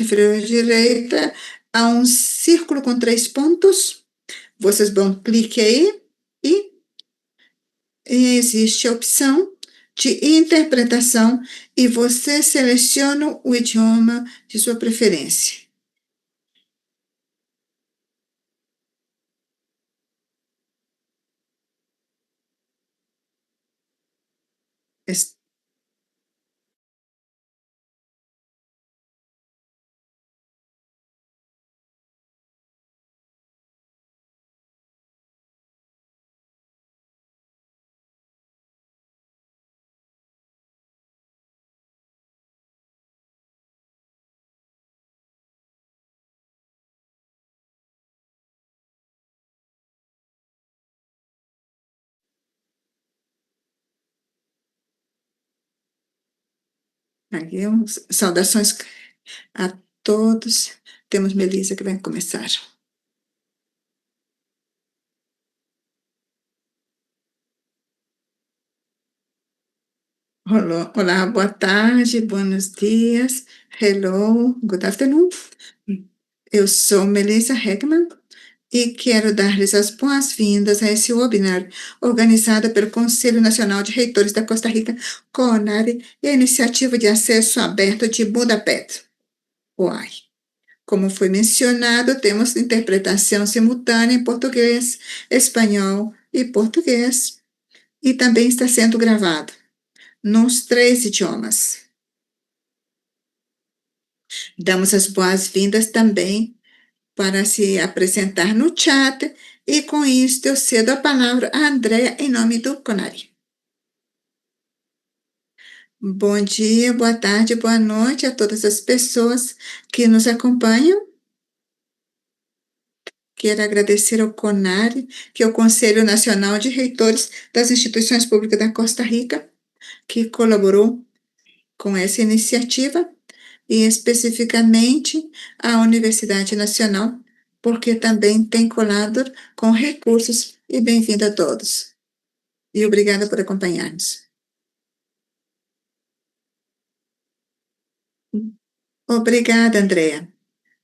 inferior direita, há um círculo com 3 pontos. Vocês dão um clique aí e existe a opção de interpretação e você seleciona o idioma de sua preferência. Aqui, saudações a todos. Temos Melissa que vai começar. Olá, boa tarde, buenos dias, hello, good afternoon. Eu sou Melissa Heckman e quero dar-lhes as boas-vindas a esse webinar organizado pelo Conselho Nacional de Reitores da Costa Rica, CONARE, e a Iniciativa de Acesso Aberto de Budapest. Uai! Como foi mencionado, temos interpretação simultânea em português, espanhol e português, e também está sendo gravado nos 3 idiomas. Damos as boas-vindas também para se apresentar no chat, e com isto eu cedo a palavra a Andrea em nome do CONARE. Bom dia, boa tarde, boa noite a todas as pessoas que nos acompanham. Quero agradecer ao CONARE, que é o Conselho Nacional de Reitores das Instituições Públicas da Costa Rica, que colaborou com essa iniciativa, e especificamente a Universidade Nacional, porque também tem colado com recursos, e bem-vindo a todos. E obrigada por acompanhar-nos. Obrigada, Andréa.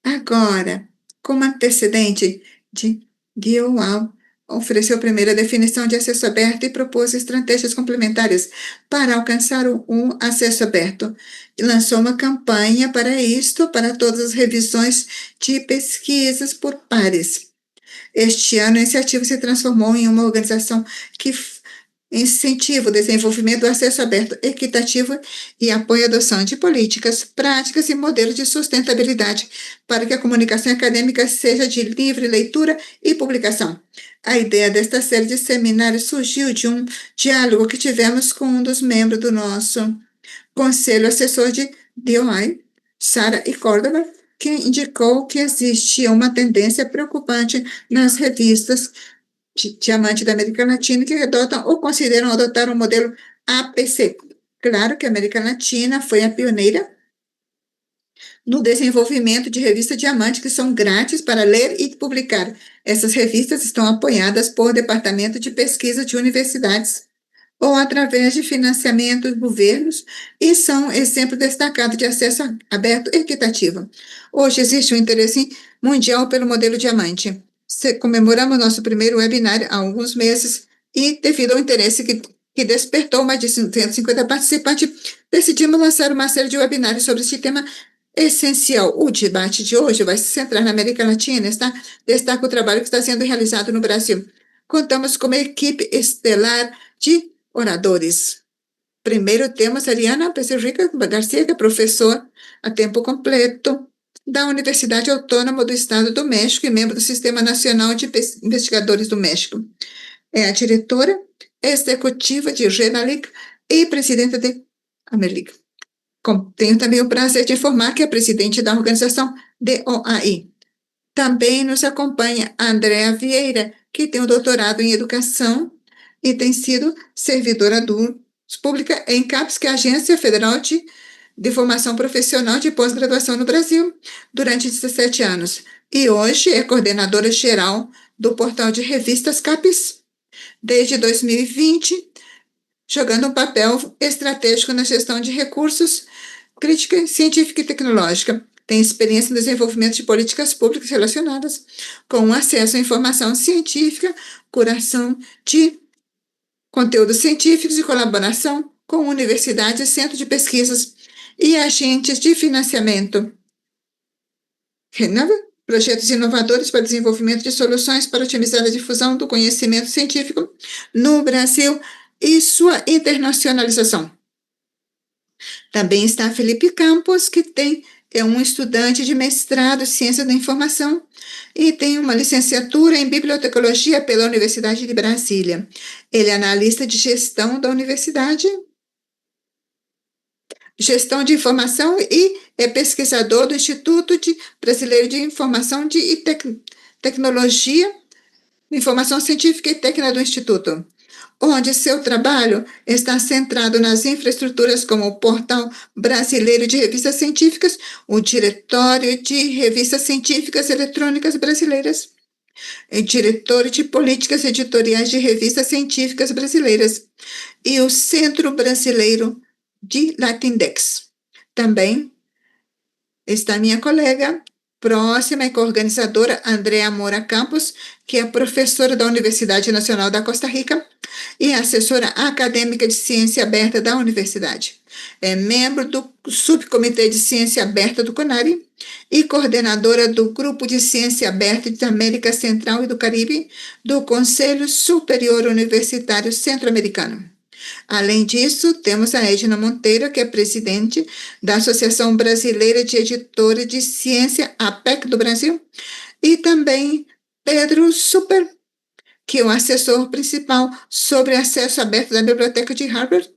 Agora, como antecedente de UAU, ofereceu primeiro a definição de acesso aberto e propôs estratégias complementares para alcançar um acesso aberto. E lançou uma campanha para isto, para todas as revisões de pesquisas por pares. Este ano, a iniciativa se transformou em uma organização que incentiva o desenvolvimento do acesso aberto, equitativo e apoia a adoção de políticas, práticas e modelos de sustentabilidade para que a comunicação acadêmica seja de livre leitura e publicação. A ideia desta série de seminários surgiu de um diálogo que tivemos com um dos membros do nosso conselho assessor de DOI, Sara e Córdoba, que indicou que existia uma tendência preocupante nas revistas de diamante da América Latina que adotam ou consideram adotar o modelo APC. Claro que a América Latina foi a pioneira no desenvolvimento de revistas diamante que são grátis para ler e publicar. Essas revistas estão apoiadas por departamento de pesquisa de universidades ou através de financiamento de governos e são exemplo destacado de acesso aberto e equitativo. Hoje existe um interesse mundial pelo modelo diamante. Comemoramos nosso primeiro webinar há alguns meses e, devido ao interesse que despertou mais de 150 participantes, decidimos lançar uma série de webinários sobre esse tema essencial. O debate de hoje vai se centrar na América Latina, destaca o trabalho que está sendo realizado no Brasil. Contamos com uma equipe estelar de oradores. Primeiro temos a Ariana Becerrica Garcia, que é professora a tempo completo da Universidade Autônoma do Estado do México e membro do Sistema Nacional de Investigadores do México. É a diretora executiva de Genalic e presidenta de Americ. Tenho também o prazer de informar que é presidente da organização DOAI. Também nos acompanha a Andrea Vieira, que tem um doutorado em educação e tem sido servidora pública em CAPES, que é a Agência Federal de Formação Profissional de Pós-Graduação no Brasil, durante 17 anos. E hoje é coordenadora geral do portal de revistas CAPES, desde 2020, jogando um papel estratégico na gestão de recursos, crítica científica e tecnológica. tem experiência no desenvolvimento de políticas públicas relacionadas com o acesso à informação científica, curação de conteúdos científicos e colaboração com universidades, centros de pesquisas e agentes de financiamento. Renova projetos inovadores para desenvolvimento de soluções para otimizar a difusão do conhecimento científico no Brasil e sua internacionalização. Também está Felipe Campos, que é um estudante de mestrado em Ciência da Informação e tem uma licenciatura em Bibliotecologia pela Universidade de Brasília. Ele é analista de gestão da universidade, gestão de informação e é pesquisador do Instituto Brasileiro de Informação e Tecnologia, Informação Científica e Técnica do Instituto, onde seu trabalho está centrado nas infraestruturas como o Portal Brasileiro de Revistas Científicas, o Diretório de Revistas Científicas Eletrônicas Brasileiras, e Diretório de Políticas Editoriais de Revistas Científicas Brasileiras, e o Centro Brasileiro de Latindex. Também está minha colega próxima e coorganizadora Andrea Moura Campos, que é professora da Universidade Nacional da Costa Rica e assessora acadêmica de Ciência Aberta da Universidade. É membro do Subcomitê de Ciência Aberta do CONARE e coordenadora do Grupo de Ciência Aberta da América Central e do Caribe do Conselho Superior Universitário Centro-Americano. Além disso, temos a Edna Monteiro, que é presidente da Associação Brasileira de Editores de Ciência, APEC do Brasil, e também Pedro Super, que é o assessor principal sobre acesso aberto da Biblioteca de Harvard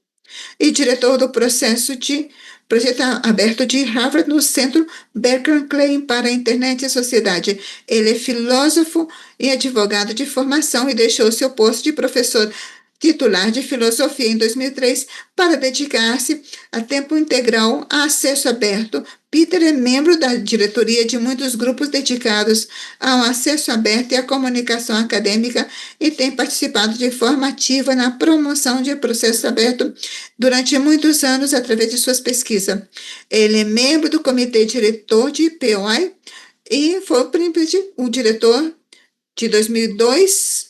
e diretor do projeto aberto de Harvard no Centro Berkeley para a Internet e a Sociedade. Ele é filósofo e advogado de formação e deixou seu posto de professor titular de filosofia em 2003 para dedicar-se a tempo integral a acesso aberto. Peter é membro da diretoria de muitos grupos dedicados ao acesso aberto e à comunicação acadêmica e tem participado de forma ativa na promoção de processo aberto durante muitos anos através de suas pesquisas. Ele é membro do comitê diretor de POI e foi o diretor de 2002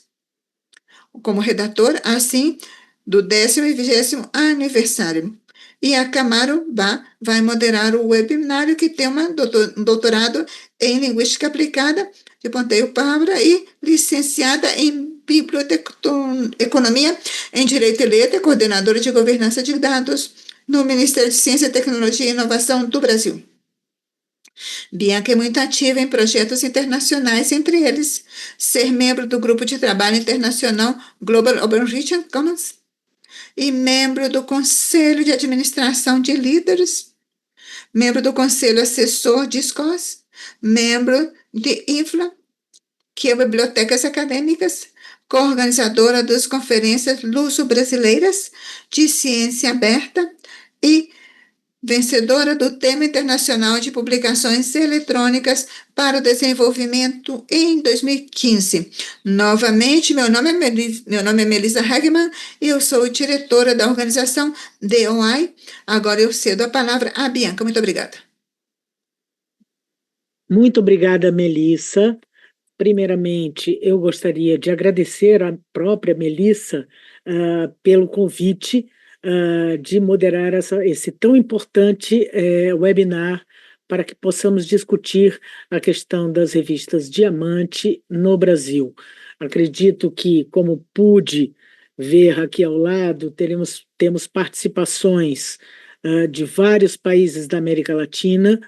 como redator, assim, do 10º e 20º aniversário. E a Camaro vai moderar o webinário que tem um doutorado em Linguística Aplicada de Ponteio Pabra e licenciada em Biblioteconomia, em Direito e Letra, coordenadora de Governança de Dados no Ministério de Ciência, Tecnologia e Inovação do Brasil. Bianca é muito ativa em projetos internacionais, entre eles ser membro do Grupo de Trabalho Internacional Global Open Region Commons e membro do Conselho de Administração de Líderes, membro do Conselho Assessor de SCOS, membro de INFLA, que é Bibliotecas Acadêmicas, coorganizadora das conferências luso-brasileiras de ciência aberta e vencedora do Tema Internacional de Publicações Eletrônicas para o Desenvolvimento em 2015. Novamente, meu nome é Melissa Hagman e eu sou diretora da organização DOI. Agora eu cedo a palavra à Bianca. Muito obrigada. Muito obrigada, Melissa. Primeiramente, eu gostaria de agradecer à própria Melissa pelo convite de moderar esse tão importante webinar para que possamos discutir a questão das revistas Diamante no Brasil. Acredito que, como pude ver aqui ao lado, temos participações de vários países da América Latina,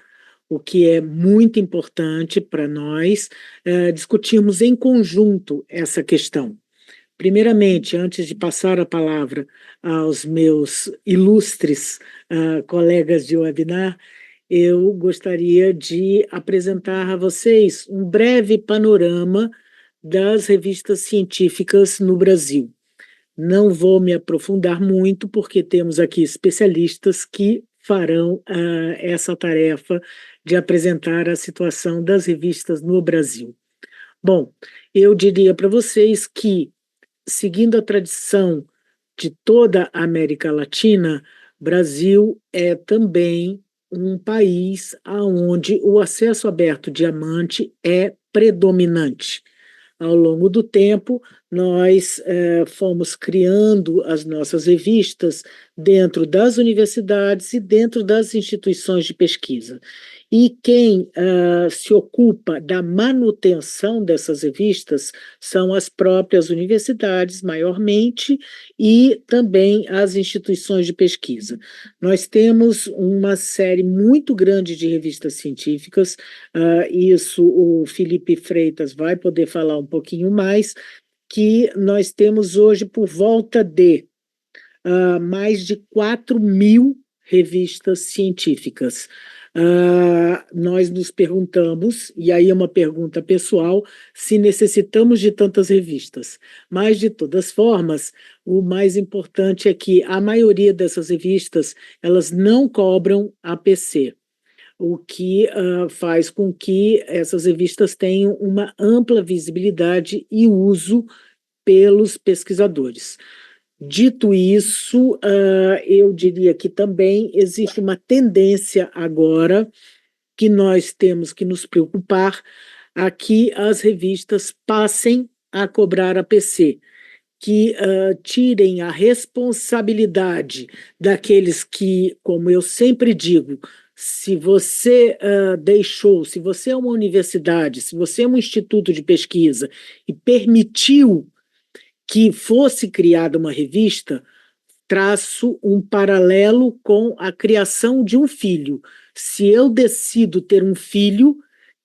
o que é muito importante para nós discutirmos em conjunto essa questão. Primeiramente, antes de passar a palavra aos meus ilustres colegas de webinar, eu gostaria de apresentar a vocês um breve panorama das revistas científicas no Brasil. Não vou me aprofundar muito, porque temos aqui especialistas que farão essa tarefa de apresentar a situação das revistas no Brasil. Bom, eu diria para vocês que, seguindo a tradição de toda a América Latina, Brasil é também um país onde o acesso aberto diamante é predominante. Ao longo do tempo, nós fomos criando as nossas revistas dentro das universidades e dentro das instituições de pesquisa. E quem se ocupa da manutenção dessas revistas são as próprias universidades, maiormente, e também as instituições de pesquisa. Nós temos uma série muito grande de revistas científicas, isso o Felipe Freitas vai poder falar um pouquinho mais, que nós temos hoje por volta de mais de 4.000 revistas científicas. Nós nos perguntamos, e aí é uma pergunta pessoal, se necessitamos de tantas revistas. Mas, de todas formas, o mais importante é que a maioria dessas revistas, elas não cobram APC, o que faz com que essas revistas tenham uma ampla visibilidade e uso pelos pesquisadores. Dito isso, eu diria que também existe uma tendência agora que nós temos que nos preocupar a que as revistas passem a cobrar APC, que tirem a responsabilidade daqueles que, como eu sempre digo, se você deixou, se você é uma universidade, se você é um instituto de pesquisa e permitiu que fosse criada uma revista, traço um paralelo com a criação de um filho. Se eu decido ter um filho,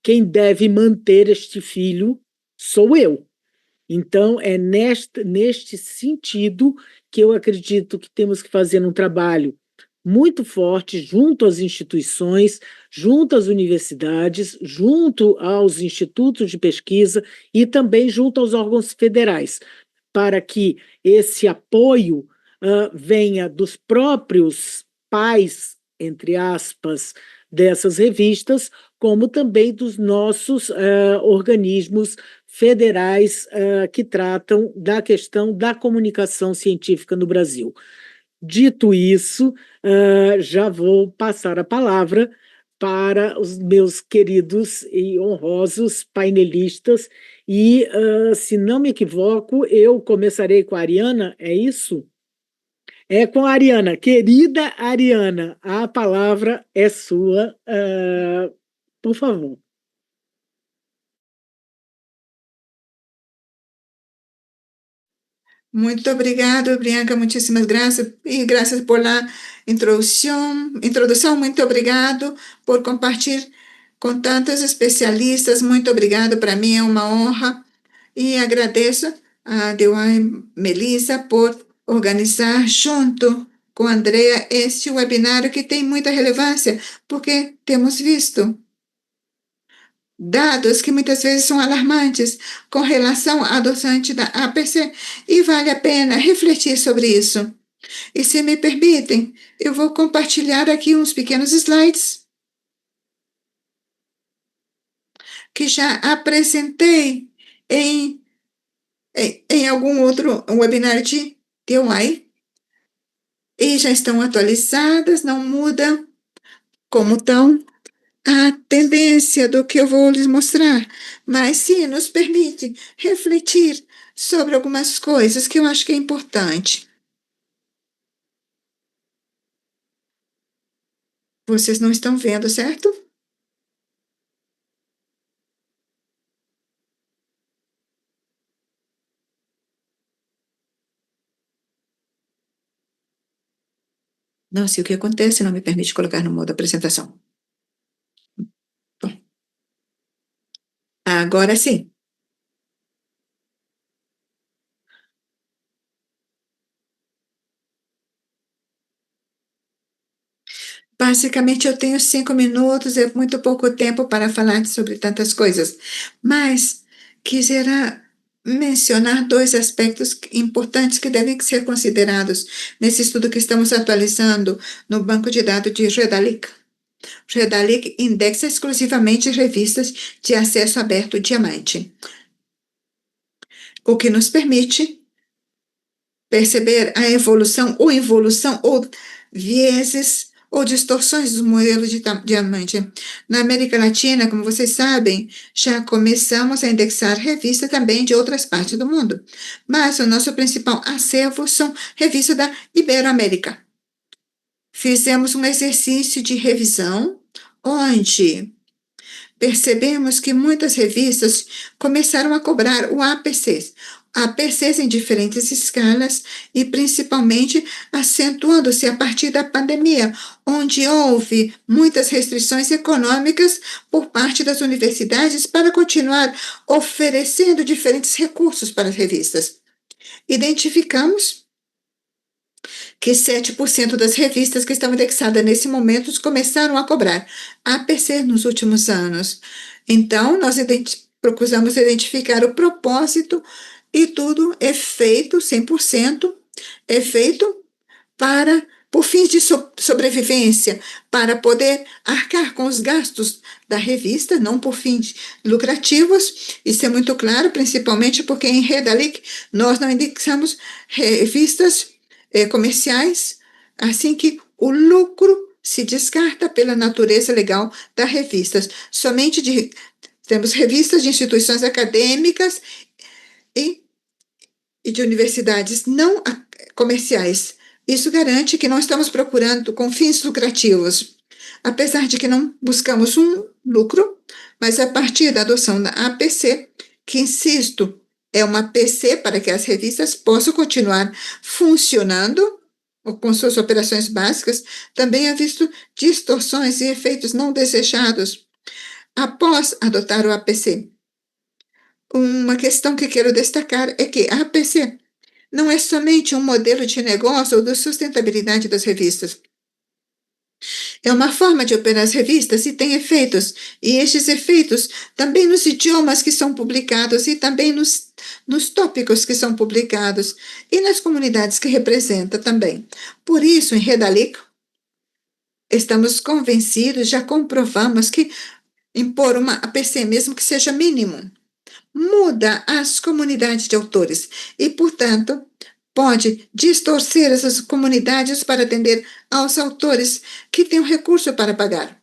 quem deve manter este filho sou eu. Então, é neste sentido que eu acredito que temos que fazer um trabalho muito forte junto às instituições, junto às universidades, junto aos institutos de pesquisa e também junto aos órgãos federais, para que esse apoio venha dos próprios pais, entre aspas, dessas revistas, como também dos nossos organismos federais que tratam da questão da comunicação científica no Brasil. Dito isso, já vou passar a palavra para os meus queridos e honrosos painelistas, e, se não me equivoco, eu começarei com a Ariana, é isso? É com a Ariana. Querida Ariana, a palavra é sua, por favor. Muito obrigado, Bianca, muitíssimas graças, e graças por la introdução, muito obrigado por compartilhar com tantos especialistas, muito obrigado, para mim é uma honra, e agradeço a Deuane Melissa por organizar junto com a Andrea este webinário que tem muita relevância, porque temos visto dados que muitas vezes são alarmantes com relação à adoçante da APC, e vale a pena refletir sobre isso. E se me permitem, eu vou compartilhar aqui uns pequenos slides que já apresentei em algum outro webinar de DIY, e já estão atualizadas, não muda como estão a tendência do que eu vou lhes mostrar, mas sim nos permite refletir sobre algumas coisas que eu acho que é importante. Vocês não estão vendo, certo? Não sei o que acontece, não me permite colocar no modo apresentação. Bom, agora sim. Basicamente, eu tenho 5 minutos, é muito pouco tempo para falar sobre tantas coisas, mas quisera mencionar dois aspectos importantes que devem ser considerados nesse estudo que estamos atualizando no banco de dados de Redalic. Redalic indexa exclusivamente revistas de acesso aberto diamante, o que nos permite perceber a evolução ou involução ou vieses ou distorções do modelo de diamante. Na América Latina, como vocês sabem, já começamos a indexar revistas também de outras partes do mundo, mas o nosso principal acervo são revistas da Iberoamérica. Fizemos um exercício de revisão, onde percebemos que muitas revistas começaram a cobrar o APC, APCs em diferentes escalas e principalmente acentuando-se a partir da pandemia, onde houve muitas restrições econômicas por parte das universidades para continuar oferecendo diferentes recursos para as revistas. Identificamos que 7% das revistas que estavam indexadas nesse momento começaram a cobrar APC nos últimos anos. Então, nós procuramos identificar o propósito e tudo é feito, 100%, é feito por fins de sobrevivência, para poder arcar com os gastos da revista, não por fins lucrativos. Isso é muito claro, principalmente porque em Redalic nós não indexamos revistas comerciais, assim que o lucro se descarta pela natureza legal das revistas. Temos revistas de instituições acadêmicas e de universidades não comerciais. Isso garante que não estamos procurando com fins lucrativos, apesar de que não buscamos um lucro, mas a partir da adoção da APC, que, insisto, é uma PC para que as revistas possam continuar funcionando com suas operações básicas, também é visto distorções e efeitos não desejados após adotar o APC. Uma questão que quero destacar é que a APC não é somente um modelo de negócio ou de sustentabilidade das revistas. É uma forma de operar as revistas e tem efeitos, e estes efeitos também nos idiomas que são publicados e também nos tópicos que são publicados e nas comunidades que representa também. Por isso, em Redalic, estamos convencidos, já comprovamos que impor uma APC, mesmo que seja mínimo, muda as comunidades de autores e, portanto, pode distorcer essas comunidades para atender aos autores que têm o recurso para pagar.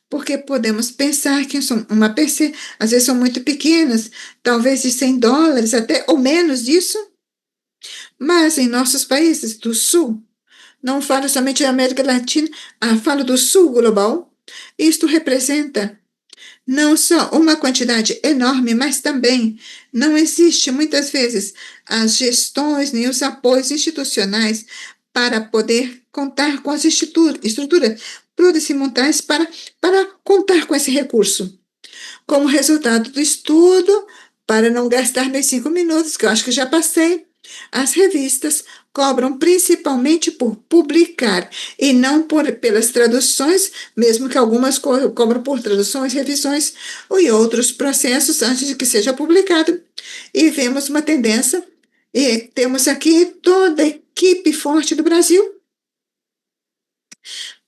Porque podemos pensar que uma PC, às vezes são muito pequenas, talvez de $100 até ou menos disso, mas em nossos países do Sul, não falo somente da América Latina, falo do Sul global, isto representa não só uma quantidade enorme, mas também não existe muitas vezes as gestões nem os apoios institucionais para poder contar com as estruturas plurisimultâneas para contar com esse recurso. Como resultado do estudo, para não gastar meus 5 minutos, que eu acho que já passei, as revistas cobram principalmente por publicar e não pelas traduções, mesmo que algumas cobram por traduções, revisões e outros processos antes de que seja publicado. E vemos uma tendência, e temos aqui toda a equipe forte do Brasil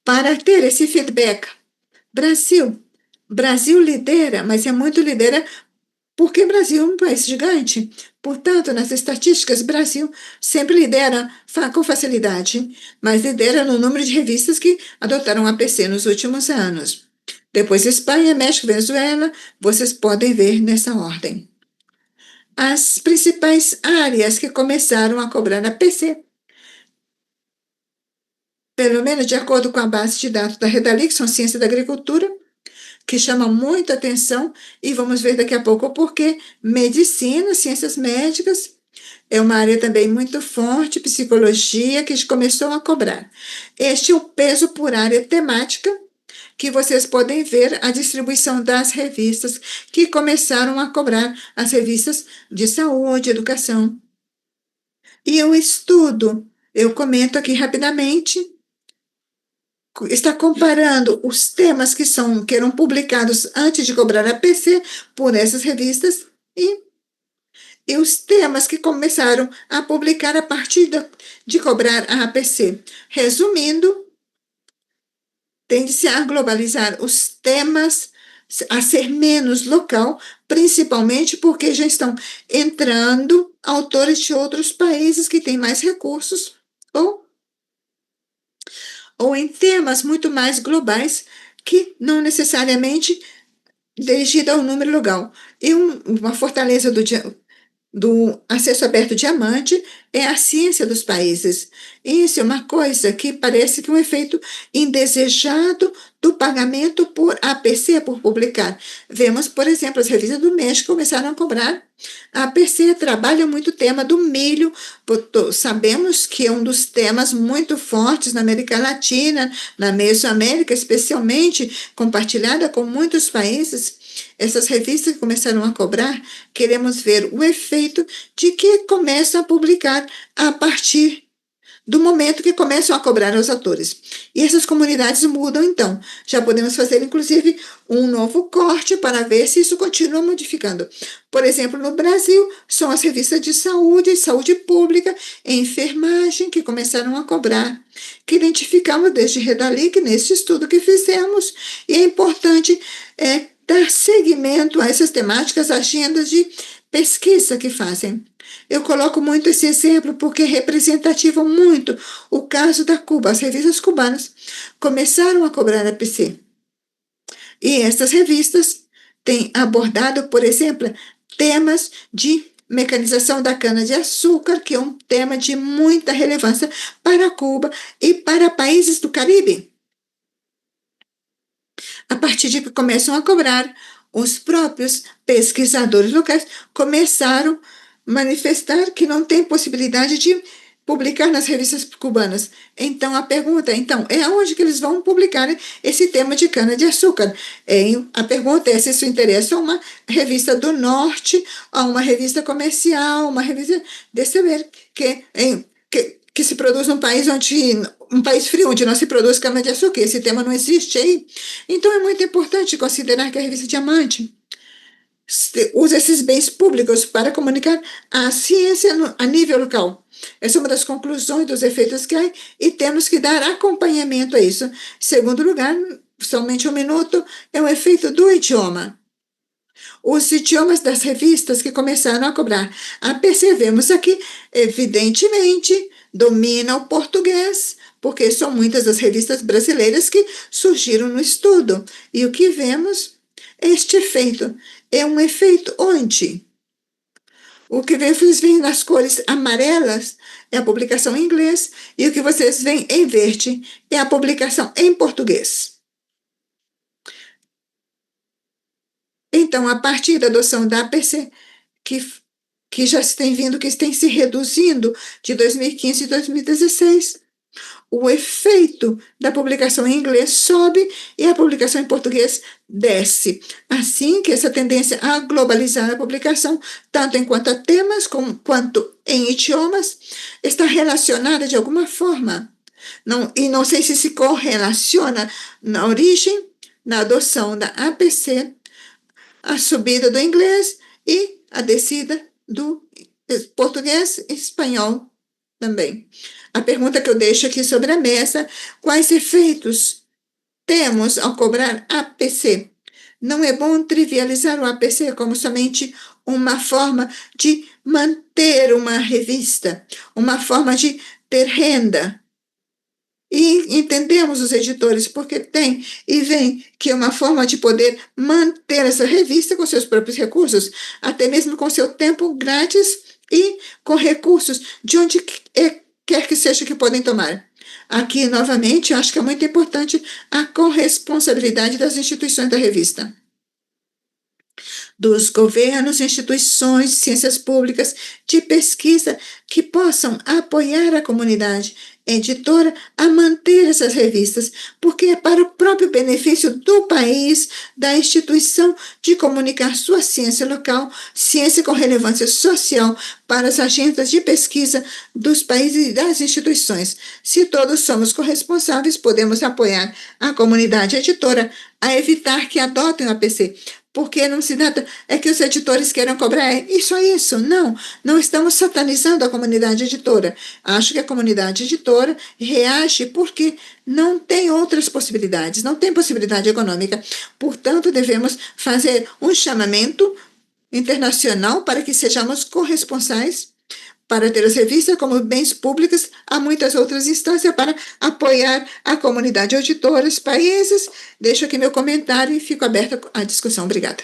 para ter esse feedback. Brasil lidera, mas é muito lidera porque o Brasil é um país gigante. Portanto, nas estatísticas, o Brasil sempre lidera com facilidade, mas lidera no número de revistas que adotaram a APC nos últimos anos. Depois, Espanha, México, Venezuela, vocês podem ver nessa ordem. As principais áreas que começaram a cobrar a APC, pelo menos de acordo com a base de dados da Redalic, são ciência da agricultura, que chama muita atenção, e vamos ver daqui a pouco porque medicina, ciências médicas, é uma área também muito forte, psicologia, que começou a cobrar. Este é o peso por área temática, que vocês podem ver a distribuição das revistas que começaram a cobrar, as revistas de saúde, educação. E o estudo, eu comento aqui rapidamente, está comparando os temas que eram publicados antes de cobrar a PC por essas revistas e os temas que começaram a publicar a partir de cobrar a APC. Resumindo, tende-se a globalizar os temas, a ser menos local, principalmente porque já estão entrando autores de outros países que têm mais recursos ou ou em temas muito mais globais que não necessariamente dirigida ao número legal. E uma fortaleza do acesso aberto diamante é a ciência dos países. Isso é uma coisa que parece que é um efeito indesejado do pagamento por APC, por publicar. Vemos, por exemplo, as revistas do México começaram a cobrar. A APC trabalha muito o tema do milho. Sabemos que é um dos temas muito fortes na América Latina, na Mesoamérica, especialmente compartilhada com muitos países. Essas revistas que começaram a cobrar, queremos ver o efeito de que começam a publicar a partir do momento que começam a cobrar aos autores. E essas comunidades mudam, então. Já podemos fazer, inclusive, um novo corte para ver se isso continua modificando. Por exemplo, no Brasil, são as revistas de saúde pública, enfermagem, que começaram a cobrar, que identificamos desde Redalic, nesse estudo que fizemos, e é importante dar seguimento a essas temáticas, agendas de pesquisa que fazem. Eu coloco muito esse exemplo porque representativo muito o caso da Cuba. As revistas cubanas começaram a cobrar a PC. E essas revistas têm abordado, por exemplo, temas de mecanização da cana-de-açúcar, que é um tema de muita relevância para Cuba e para países do Caribe. A partir de que começam a cobrar, os próprios pesquisadores locais começaram a manifestar que não tem possibilidade de publicar nas revistas cubanas. Então, a pergunta, é aonde que eles vão publicar esse tema de cana-de-açúcar? A pergunta é se isso interessa a uma revista do Norte, a uma revista comercial, uma revista de saber que se produz num país um país frio, onde não se produz cana-de-açúcar. Esse tema não existe aí. Então, é muito importante considerar que a revista Diamante usa esses bens públicos para comunicar a ciência a nível local. Essa é uma das conclusões dos efeitos que há e temos que dar acompanhamento a isso. Segundo lugar, somente um minuto, é o efeito do idioma. Os idiomas das revistas que começaram a cobrar. Percebemos aqui, evidentemente, domina o português, porque são muitas das revistas brasileiras que surgiram no estudo. E o que vemos é este efeito. É um efeito onde o que vocês veem nas cores amarelas é a publicação em inglês e o que vocês veem em verde é a publicação em português. Então, a partir da adoção da APC, que já se tem vindo, que tem se reduzindo de 2015 e 2016, o efeito da publicação em inglês sobe e a publicação em português desce. Assim que essa tendência a globalizar a publicação, tanto enquanto a temas quanto em idiomas, está relacionada de alguma forma. Não sei se correlaciona na origem, na adoção da APC, a subida do inglês e a descida do português e espanhol também. A pergunta que eu deixo aqui sobre a mesa: quais efeitos temos ao cobrar APC? Não é bom trivializar o APC como somente uma forma de manter uma revista, uma forma de ter renda. E entendemos os editores, porque tem e vem que é uma forma de poder manter essa revista com seus próprios recursos, até mesmo com seu tempo grátis e com recursos de onde quer que seja que podem tomar. Aqui, novamente, eu acho que é muito importante a corresponsabilidade das instituições da revista, dos governos, instituições, ciências públicas, de pesquisa, que possam apoiar a comunidade editora a manter essas revistas, porque é para o próprio benefício do país, da instituição, de comunicar sua ciência local, ciência com relevância social, para as agendas de pesquisa dos países e das instituições. Se todos somos corresponsáveis, podemos apoiar a comunidade editora a evitar que adotem o APC, porque não se trata que os editores queiram cobrar isso. Não estamos satanizando a comunidade editora. Acho que a comunidade editora reage porque não tem outras possibilidades, não tem possibilidade econômica. Portanto, devemos fazer um chamamento internacional para que sejamos corresponsais para ter os revistas como bens públicos, há muitas outras instâncias para apoiar a comunidade auditora, os países. Deixo aqui meu comentário e fico aberta à discussão. Obrigada.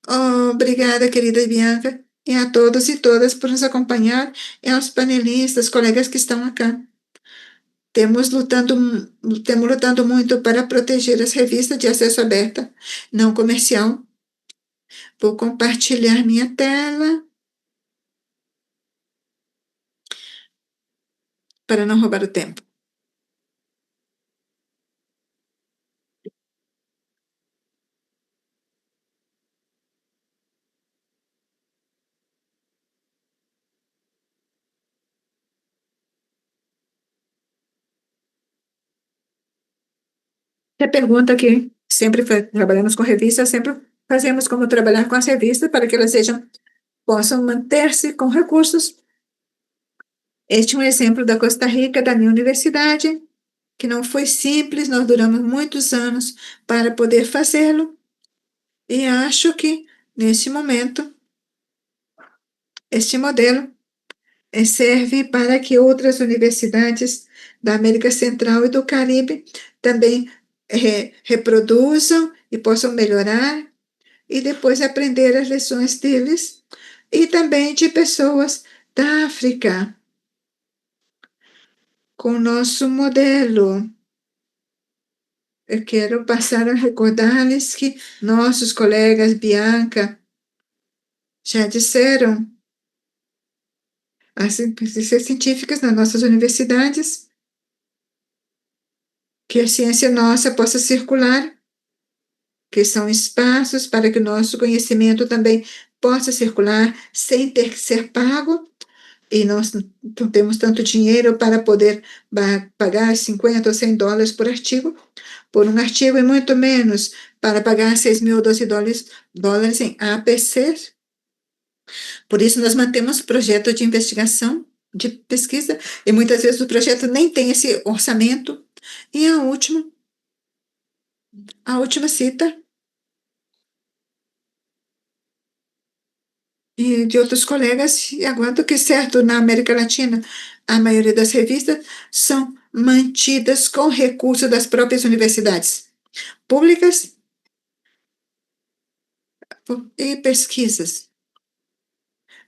Obrigada, querida Bianca, e a todos e todas por nos acompanhar, e aos panelistas, colegas que estão acá. Temos lutando muito para proteger as revistas de acesso aberto, não comercial. Vou compartilhar minha tela para não roubar o tempo. A pergunta que trabalhamos com revistas, sempre fazemos como trabalhar com as revistas para que elas possam manter-se com recursos. Este é um exemplo da Costa Rica, da minha universidade, que não foi simples, nós duramos muitos anos para poder fazê-lo, e acho que, nesse momento, este modelo serve para que outras universidades da América Central e do Caribe também reproduzam e possam melhorar e depois aprender as lições deles e também de pessoas da África, com o nosso modelo. Eu quero passar a recordar-lhes que nossos colegas Bianca já disseram, as pesquisas científicas nas nossas universidades, que a ciência nossa possa circular, que são espaços para que o nosso conhecimento também possa circular sem ter que ser pago, e nós não temos tanto dinheiro para poder pagar 50 ou 100 dólares por um artigo, e muito menos para pagar 6 mil ou 12 dólares em APC. Por isso, nós mantemos projeto de investigação, de pesquisa, e muitas vezes o projeto nem tem esse orçamento. E a última cita, e de outros colegas, e aguardo que, certo, na América Latina, a maioria das revistas são mantidas com recursos das próprias universidades públicas e pesquisas.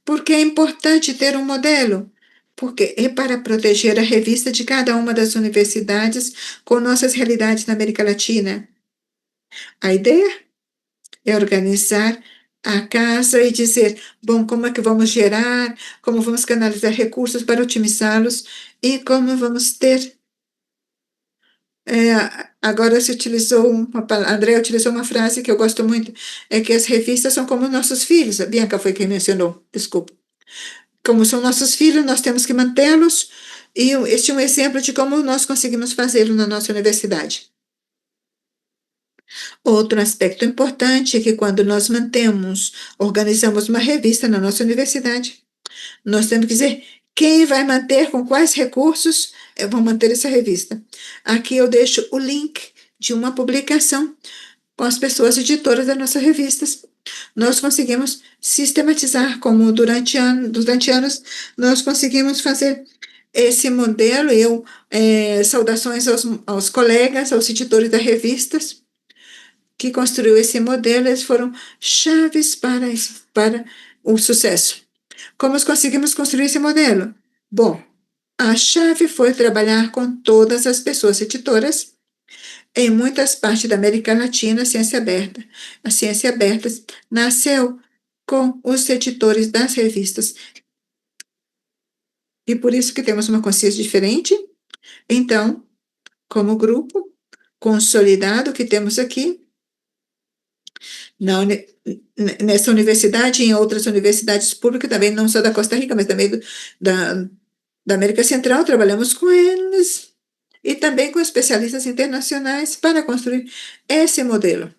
Porque é importante ter um modelo? Porque é para proteger a revista de cada uma das universidades com nossas realidades na América Latina. A ideia é organizar a casa e dizer, bom, como é que vamos gerar, como vamos canalizar recursos para otimizá-los e como vamos ter. Agora se utilizou, André utilizou uma frase que eu gosto muito, é que as revistas são como nossos filhos. A Bianca foi quem mencionou, desculpa. Como são nossos filhos, nós temos que mantê-los, e este é um exemplo de como nós conseguimos fazê-lo na nossa universidade. Outro aspecto importante é que quando nós organizamos uma revista na nossa universidade, nós temos que dizer quem vai manter, com quais recursos vão manter essa revista. Aqui eu deixo o link de uma publicação com as pessoas editoras das nossas revistas. Nós conseguimos sistematizar, como durante anos, nós conseguimos fazer esse modelo. Saudações aos colegas, aos editores das revistas, que construiu esse modelo, eles foram chaves para o sucesso. Como nós conseguimos construir esse modelo? Bom, a chave foi trabalhar com todas as pessoas editoras em muitas partes da América Latina, a ciência aberta. A ciência aberta nasceu com os editores das revistas. E por isso que temos uma consciência diferente. Então, como grupo consolidado que temos aqui, nessa universidade e em outras universidades públicas, também não só da Costa Rica, mas também da América Central, trabalhamos com eles e também com especialistas internacionais para construir esse modelo.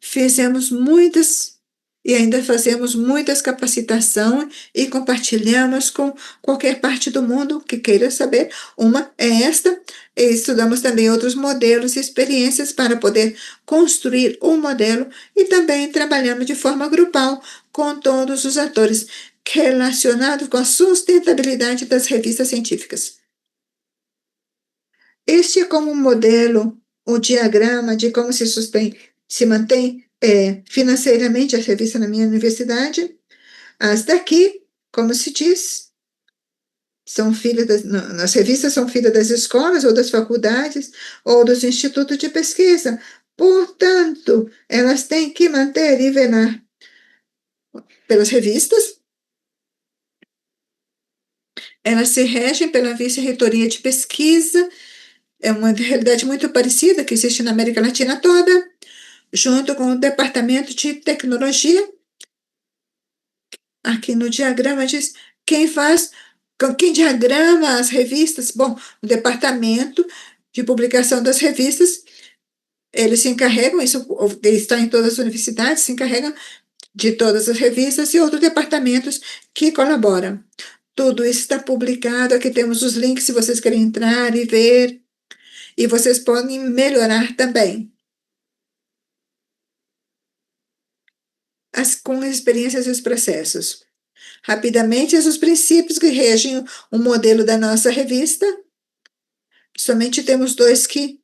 Fizemos muitas e ainda fazemos muitas capacitações e compartilhamos com qualquer parte do mundo que queira saber. Uma é esta, e estudamos também outros modelos e experiências para poder construir um modelo, e também trabalhamos de forma grupal com todos os atores relacionados com a sustentabilidade das revistas científicas. Este é como um modelo, o diagrama de como se mantém financeiramente as revistas na minha universidade. As daqui, como se diz, são filhas as revistas são filhas das escolas ou das faculdades ou dos institutos de pesquisa. Portanto, elas têm que manter e velar pelas revistas. Elas se regem pela vice-reitoria de pesquisa. É uma realidade muito parecida que existe na América Latina toda, junto com o departamento de tecnologia. Aqui no diagrama diz quem diagrama as revistas. Bom, o departamento de publicação das revistas, eles se encarregam, isso está em todas as universidades, se encarregam de todas as revistas e outros departamentos que colaboram. Tudo isso está publicado, aqui temos os links se vocês querem entrar e ver, e vocês podem melhorar também. Com as experiências e os processos. Rapidamente, os princípios que regem o modelo da nossa revista. Somente temos dois que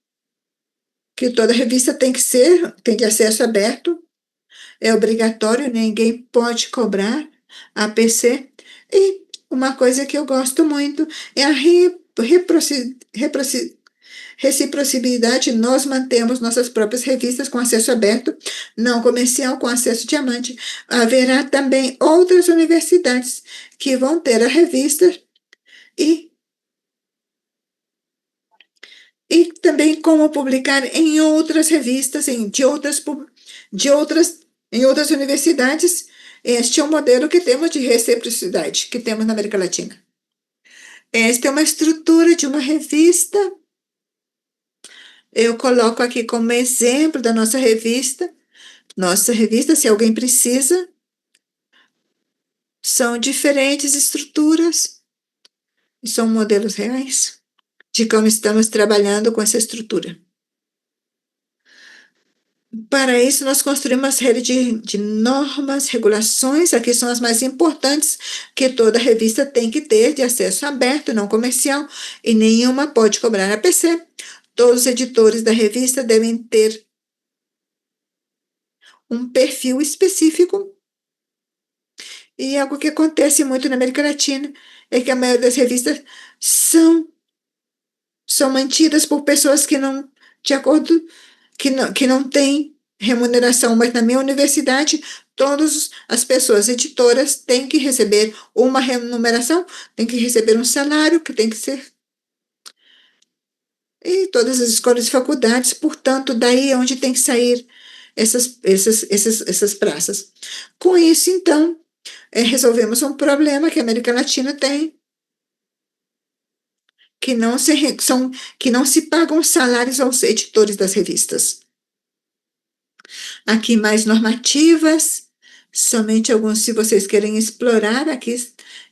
toda revista tem de acesso aberto, é obrigatório, ninguém pode cobrar APC. E uma coisa que eu gosto muito é a reciprocidade. Nós mantemos nossas próprias revistas com acesso aberto, não comercial, com acesso diamante. Haverá também outras universidades que vão ter a revista e também como publicar em outras revistas, em outras universidades. Este é o modelo que temos de reciprocidade, que temos na América Latina. Esta é uma estrutura de uma revista. Eu coloco aqui como exemplo da nossa revista. Nossa revista, se alguém precisa, são diferentes estruturas, são modelos reais de como estamos trabalhando com essa estrutura. Para isso, nós construímos uma série de normas, regulações, aqui são as mais importantes, que toda revista tem que ter de acesso aberto, não comercial, e nenhuma pode cobrar APC. Todos os editores da revista devem ter um perfil específico. E algo que acontece muito na América Latina é que a maioria das revistas são mantidas por pessoas que não, de acordo, que não têm remuneração, mas na minha universidade, todas as pessoas editoras têm que receber uma remuneração, têm que receber um salário que tem que ser. E todas as escolas e faculdades, portanto, daí é onde tem que sair essas praças. Com isso, então, resolvemos um problema que a América Latina tem, que não se pagam salários aos editores das revistas. Aqui mais normativas, somente alguns, se vocês querem explorar, aqui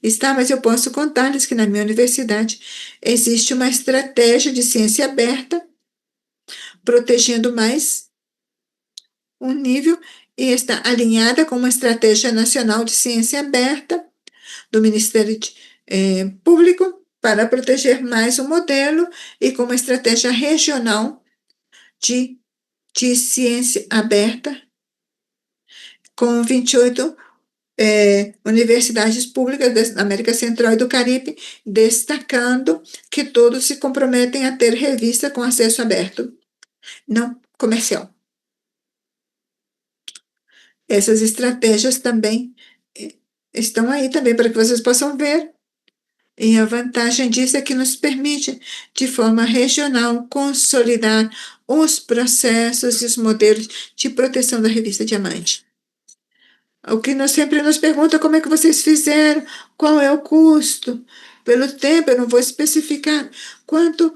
está, mas eu posso contar-lhes que na minha universidade existe uma estratégia de ciência aberta, protegendo mais um nível, e está alinhada com uma estratégia nacional de ciência aberta do Ministério Público, para proteger mais o modelo, e com uma estratégia regional de ciência aberta, com 28 universidades públicas da América Central e do Caribe, destacando que todos se comprometem a ter revista com acesso aberto, não comercial. Essas estratégias também estão aí também para que vocês possam ver. E a vantagem disso é que nos permite, de forma regional, consolidar os processos e os modelos de proteção da revista Diamante. O que nós sempre nos pergunta como é que vocês fizeram, qual é o custo. Pelo tempo, eu não vou especificar quanto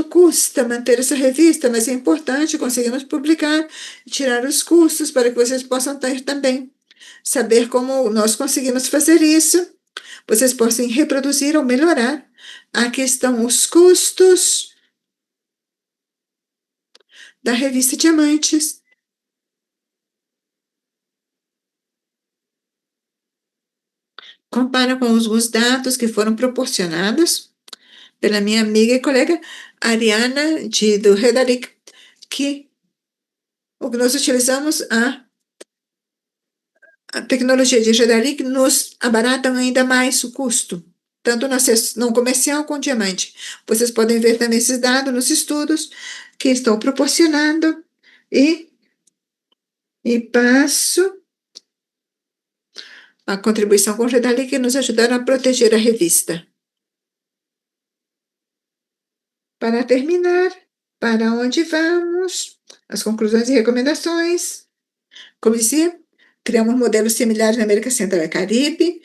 custa manter essa revista, mas é importante, conseguimos publicar, tirar os custos para que vocês possam ter também, saber como nós conseguimos fazer isso. Vocês possam reproduzir ou melhorar. Aqui estão os custos da revista Diamantes. Compara com os dados que foram proporcionados pela minha amiga e colega Ariana do Redaric, que o que nós utilizamos a tecnologia de Gedali que nos abaratam ainda mais o custo, tanto no acesso não comercial com diamante. Vocês podem ver também esses dados nos estudos que estou proporcionando e passo a contribuição com Gedali que nos ajudaram a proteger a revista. Para terminar, para onde vamos? As conclusões e recomendações. Como dizia, criamos modelos similares na América Central e Caribe,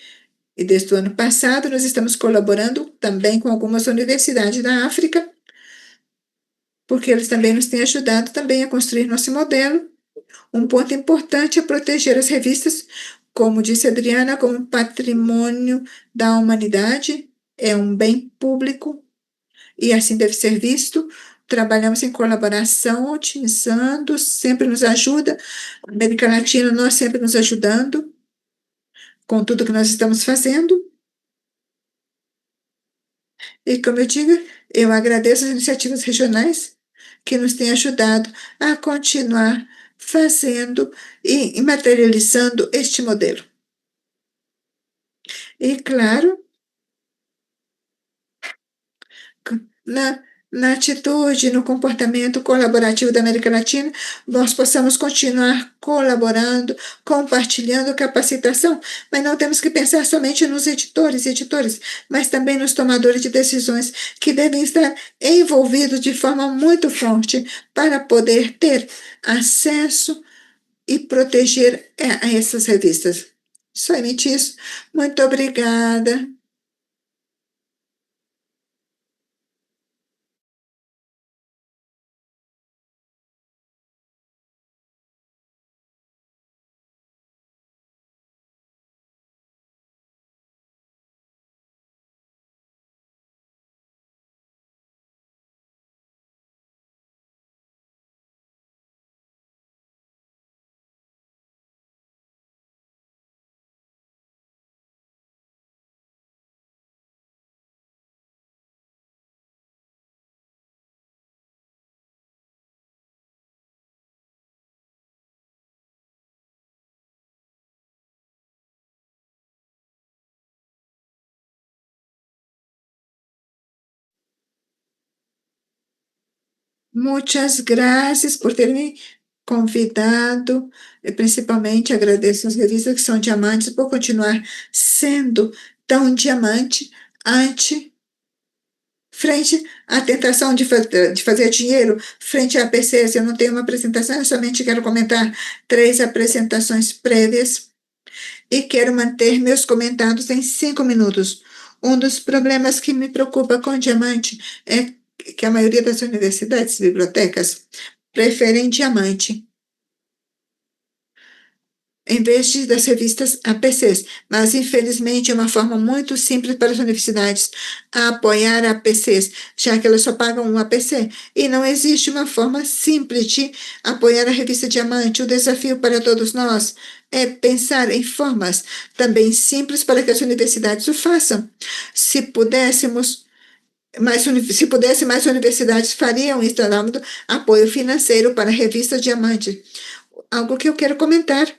e desde o ano passado nós estamos colaborando também com algumas universidades da África, porque eles também nos têm ajudado também a construir nosso modelo. Um ponto importante é proteger as revistas, como disse a Adriana, como patrimônio da humanidade, é um bem público e assim deve ser visto. Trabalhamos em colaboração, otimizando, sempre nos ajuda. A América Latina, nós sempre nos ajudando com tudo que nós estamos fazendo. E, como eu digo, eu agradeço as iniciativas regionais que nos têm ajudado a continuar fazendo e materializando este modelo. E, claro, na, na atitude, no comportamento colaborativo da América Latina, nós possamos continuar colaborando, compartilhando capacitação, mas não temos que pensar somente nos editores, mas também nos tomadores de decisões que devem estar envolvidos de forma muito forte para poder ter acesso e proteger a essas revistas. Somente isso. Muito obrigada. Muitas graças por ter me convidado. Eu principalmente agradeço as revistas que são diamantes por continuar sendo tão diamante ante frente à tentação de fazer dinheiro frente à APCs. Eu não tenho uma apresentação, eu somente quero comentar 3 apresentações prévias e quero manter meus comentários em 5 minutos. Um dos problemas que me preocupa com diamante é que a maioria das universidades e bibliotecas preferem diamante em vez das revistas APCs, mas infelizmente é uma forma muito simples para as universidades apoiar APCs, já que elas só pagam um APC, e não existe uma forma simples de apoiar a revista Diamante. O desafio para todos nós é pensar em formas também simples para que as universidades o façam. Se pudéssemos se pudesse, mais universidades fariam isso, dando apoio financeiro para a revista Diamante. Algo que eu quero comentar,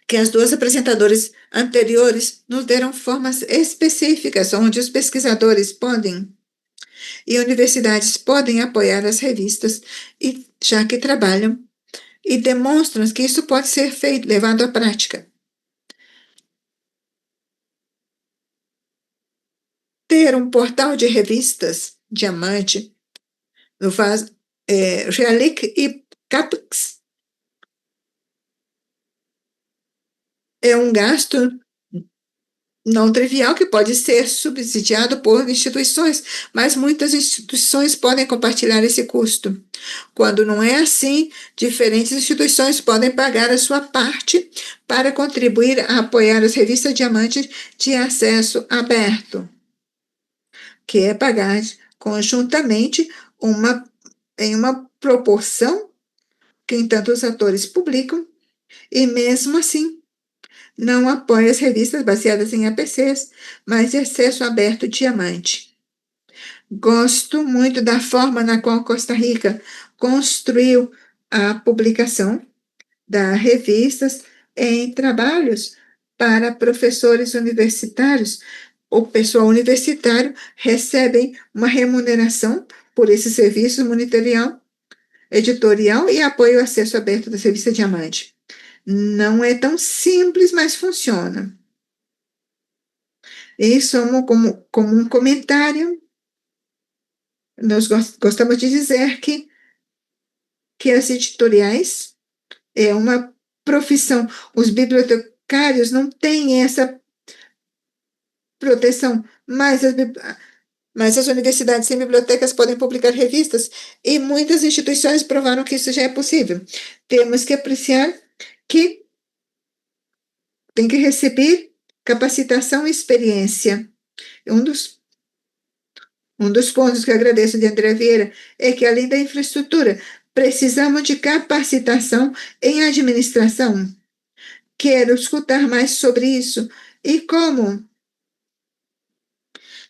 que as duas apresentadoras anteriores nos deram formas específicas onde os pesquisadores podem e universidades podem apoiar as revistas, e já que trabalham e demonstram que isso pode ser feito, levado à prática. Ter um portal de revistas Diamante no Realic e Capix é um gasto não trivial que pode ser subsidiado por instituições, mas muitas instituições podem compartilhar esse custo. Quando não é assim, diferentes instituições podem pagar a sua parte para contribuir a apoiar as revistas Diamante de acesso aberto, que é pagar conjuntamente em uma proporção que, entanto, os atores publicam, e mesmo assim, não apoia as revistas baseadas em APCs, mas de acesso aberto Diamante. Gosto muito da forma na qual Costa Rica construiu a publicação das revistas em trabalhos para professores universitários. O pessoal universitário recebe uma remuneração por esse serviço monitorial, editorial e apoio ao acesso aberto da revista Diamante. Não é tão simples, mas funciona. Isso como um comentário, nós gostamos de dizer que as editoriais é uma profissão. Os bibliotecários não têm essa proteção, mas as universidades sem bibliotecas podem publicar revistas e muitas instituições provaram que isso já é possível. Temos que apreciar que tem que receber capacitação e experiência. Um dos pontos que eu agradeço de André Vieira é que, além da infraestrutura, precisamos de capacitação em administração. Quero escutar mais sobre isso e como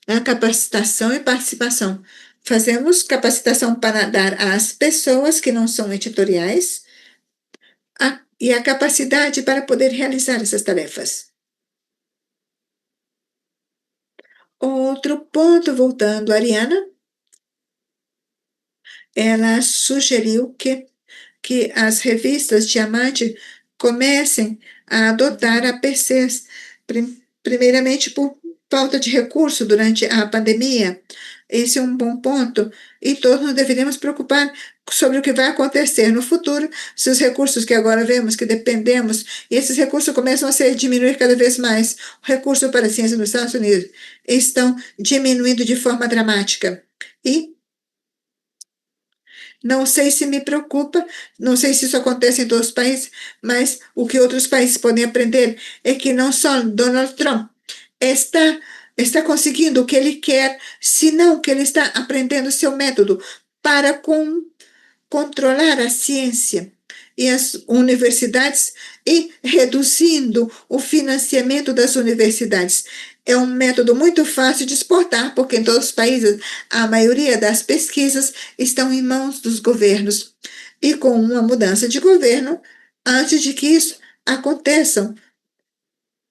a capacitação e participação. Fazemos capacitação para dar às pessoas que não são editoriais e a capacidade para poder realizar essas tarefas. Outro ponto, voltando, Ariana, ela sugeriu que as revistas Diamante comecem a adotar APCs, primeiramente por falta de recurso durante a pandemia. Esse é um bom ponto, e todos deveríamos preocupar sobre o que vai acontecer no futuro, se os recursos que agora vemos, que dependemos, e esses recursos começam a diminuir cada vez mais. O recurso para a ciência nos Estados Unidos estão diminuindo de forma dramática. E não sei se me preocupa, não sei se isso acontece em todos os países, mas o que outros países podem aprender é que não só Donald Trump está conseguindo o que ele quer, senão que ele está aprendendo seu método para controlar a ciência e as universidades e reduzindo o financiamento das universidades. É um método muito fácil de exportar, porque em todos os países a maioria das pesquisas estão em mãos dos governos. E com uma mudança de governo, antes de que isso aconteça,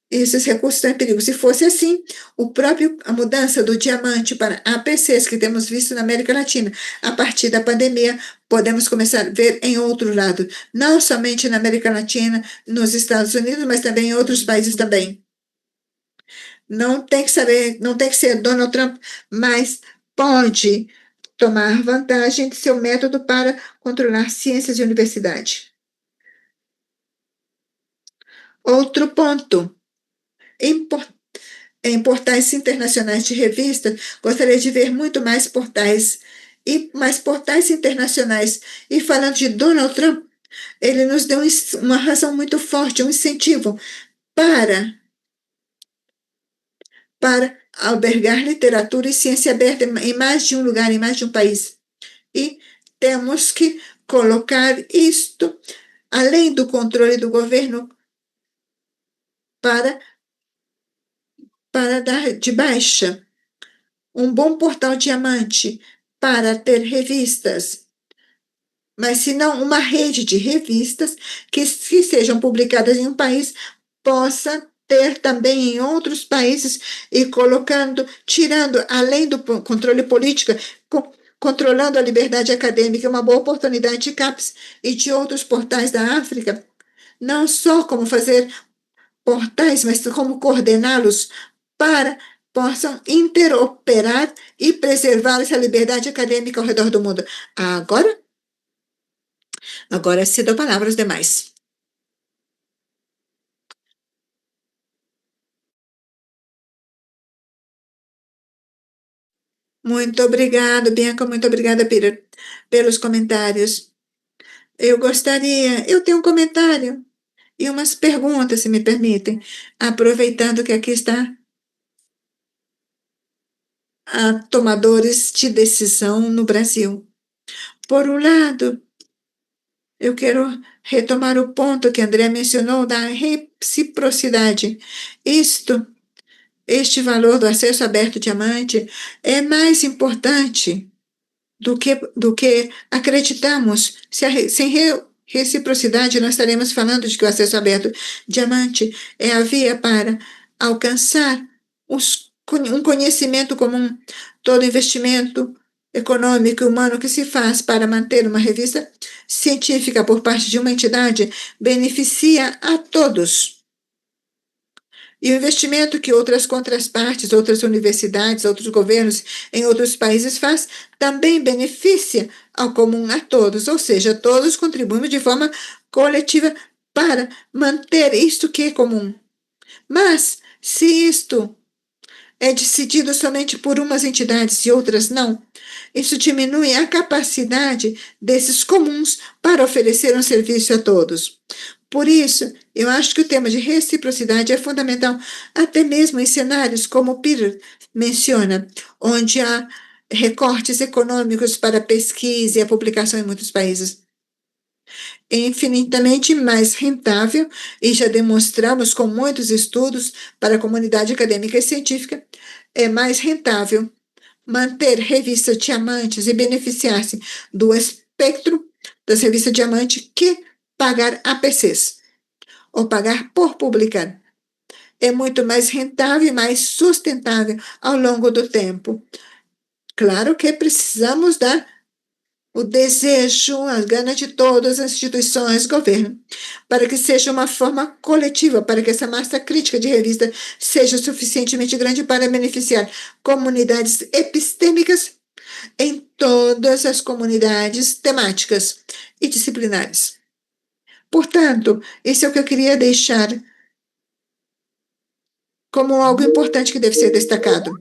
esses recursos estão em perigo. Se fosse assim, a mudança do diamante para APCs que temos visto na América Latina, a partir da pandemia, podemos começar a ver em outro lado, não somente na América Latina, nos Estados Unidos, mas também em outros países também. Não tem que saber, não tem que ser Donald Trump, mas pode tomar vantagem de seu método para controlar ciências e universidade. Outro ponto em portais internacionais de revistas, gostaria de ver muito mais portais internacionais. E falando de Donald Trump, ele nos deu uma razão muito forte, um incentivo para albergar literatura e ciência aberta em mais de um lugar, em mais de um país. E temos que colocar isto além do controle do governo para dar de baixa um bom portal diamante para ter revistas, mas se não uma rede de revistas que sejam publicadas em um país, possa ter também em outros países e tirando, além do controle político, controlando a liberdade acadêmica, uma boa oportunidade de CAPES e de outros portais da África, não só como fazer portais, mas como coordená-los para possam interoperar e preservar essa liberdade acadêmica ao redor do mundo. Agora cedo a palavra aos demais. Muito obrigada, Bianca, muito obrigada, Peter, pelos comentários. Eu tenho um comentário e umas perguntas, se me permitem, aproveitando que aqui está a tomadores de decisão no Brasil. Por um lado, eu quero retomar o ponto que André mencionou da reciprocidade. Este valor do acesso aberto diamante é mais importante do que acreditamos. Sem reciprocidade, nós estaremos falando de que o acesso aberto diamante é a via para alcançar um conhecimento comum. Todo investimento econômico e humano que se faz para manter uma revista científica por parte de uma entidade beneficia a todos. E o investimento que outras contrapartes, outras universidades, outros governos em outros países faz, também beneficia ao comum, a todos, ou seja, todos contribuem de forma coletiva para manter isto que é comum. Mas, se isto é decidido somente por umas entidades e outras não, isso diminui a capacidade desses comuns para oferecer um serviço a todos. Por isso, eu acho que o tema de reciprocidade é fundamental, até mesmo em cenários como o Peter menciona, onde há recortes econômicos para a pesquisa e a publicação em muitos países. É infinitamente mais rentável, e já demonstramos com muitos estudos para a comunidade acadêmica e científica, é mais rentável manter revistas diamantes e beneficiar-se do espectro das revistas diamante que pagar APCs, ou pagar por publicar. É muito mais rentável e mais sustentável ao longo do tempo. Claro que precisamos dar o desejo, as ganas de todas as instituições, governo, para que seja uma forma coletiva, para que essa massa crítica de revista seja suficientemente grande para beneficiar comunidades epistêmicas em todas as comunidades temáticas e disciplinares. Portanto, esse é o que eu queria deixar como algo importante que deve ser destacado.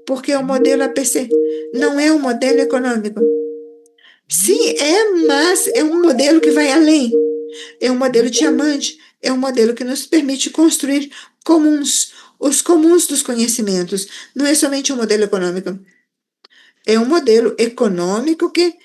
Porque o modelo APC não é um modelo econômico. Sim, mas é um modelo que vai além. É um modelo diamante, é um modelo que nos permite construir comuns, os comuns dos conhecimentos. Não é somente um modelo econômico. É um modelo econômico que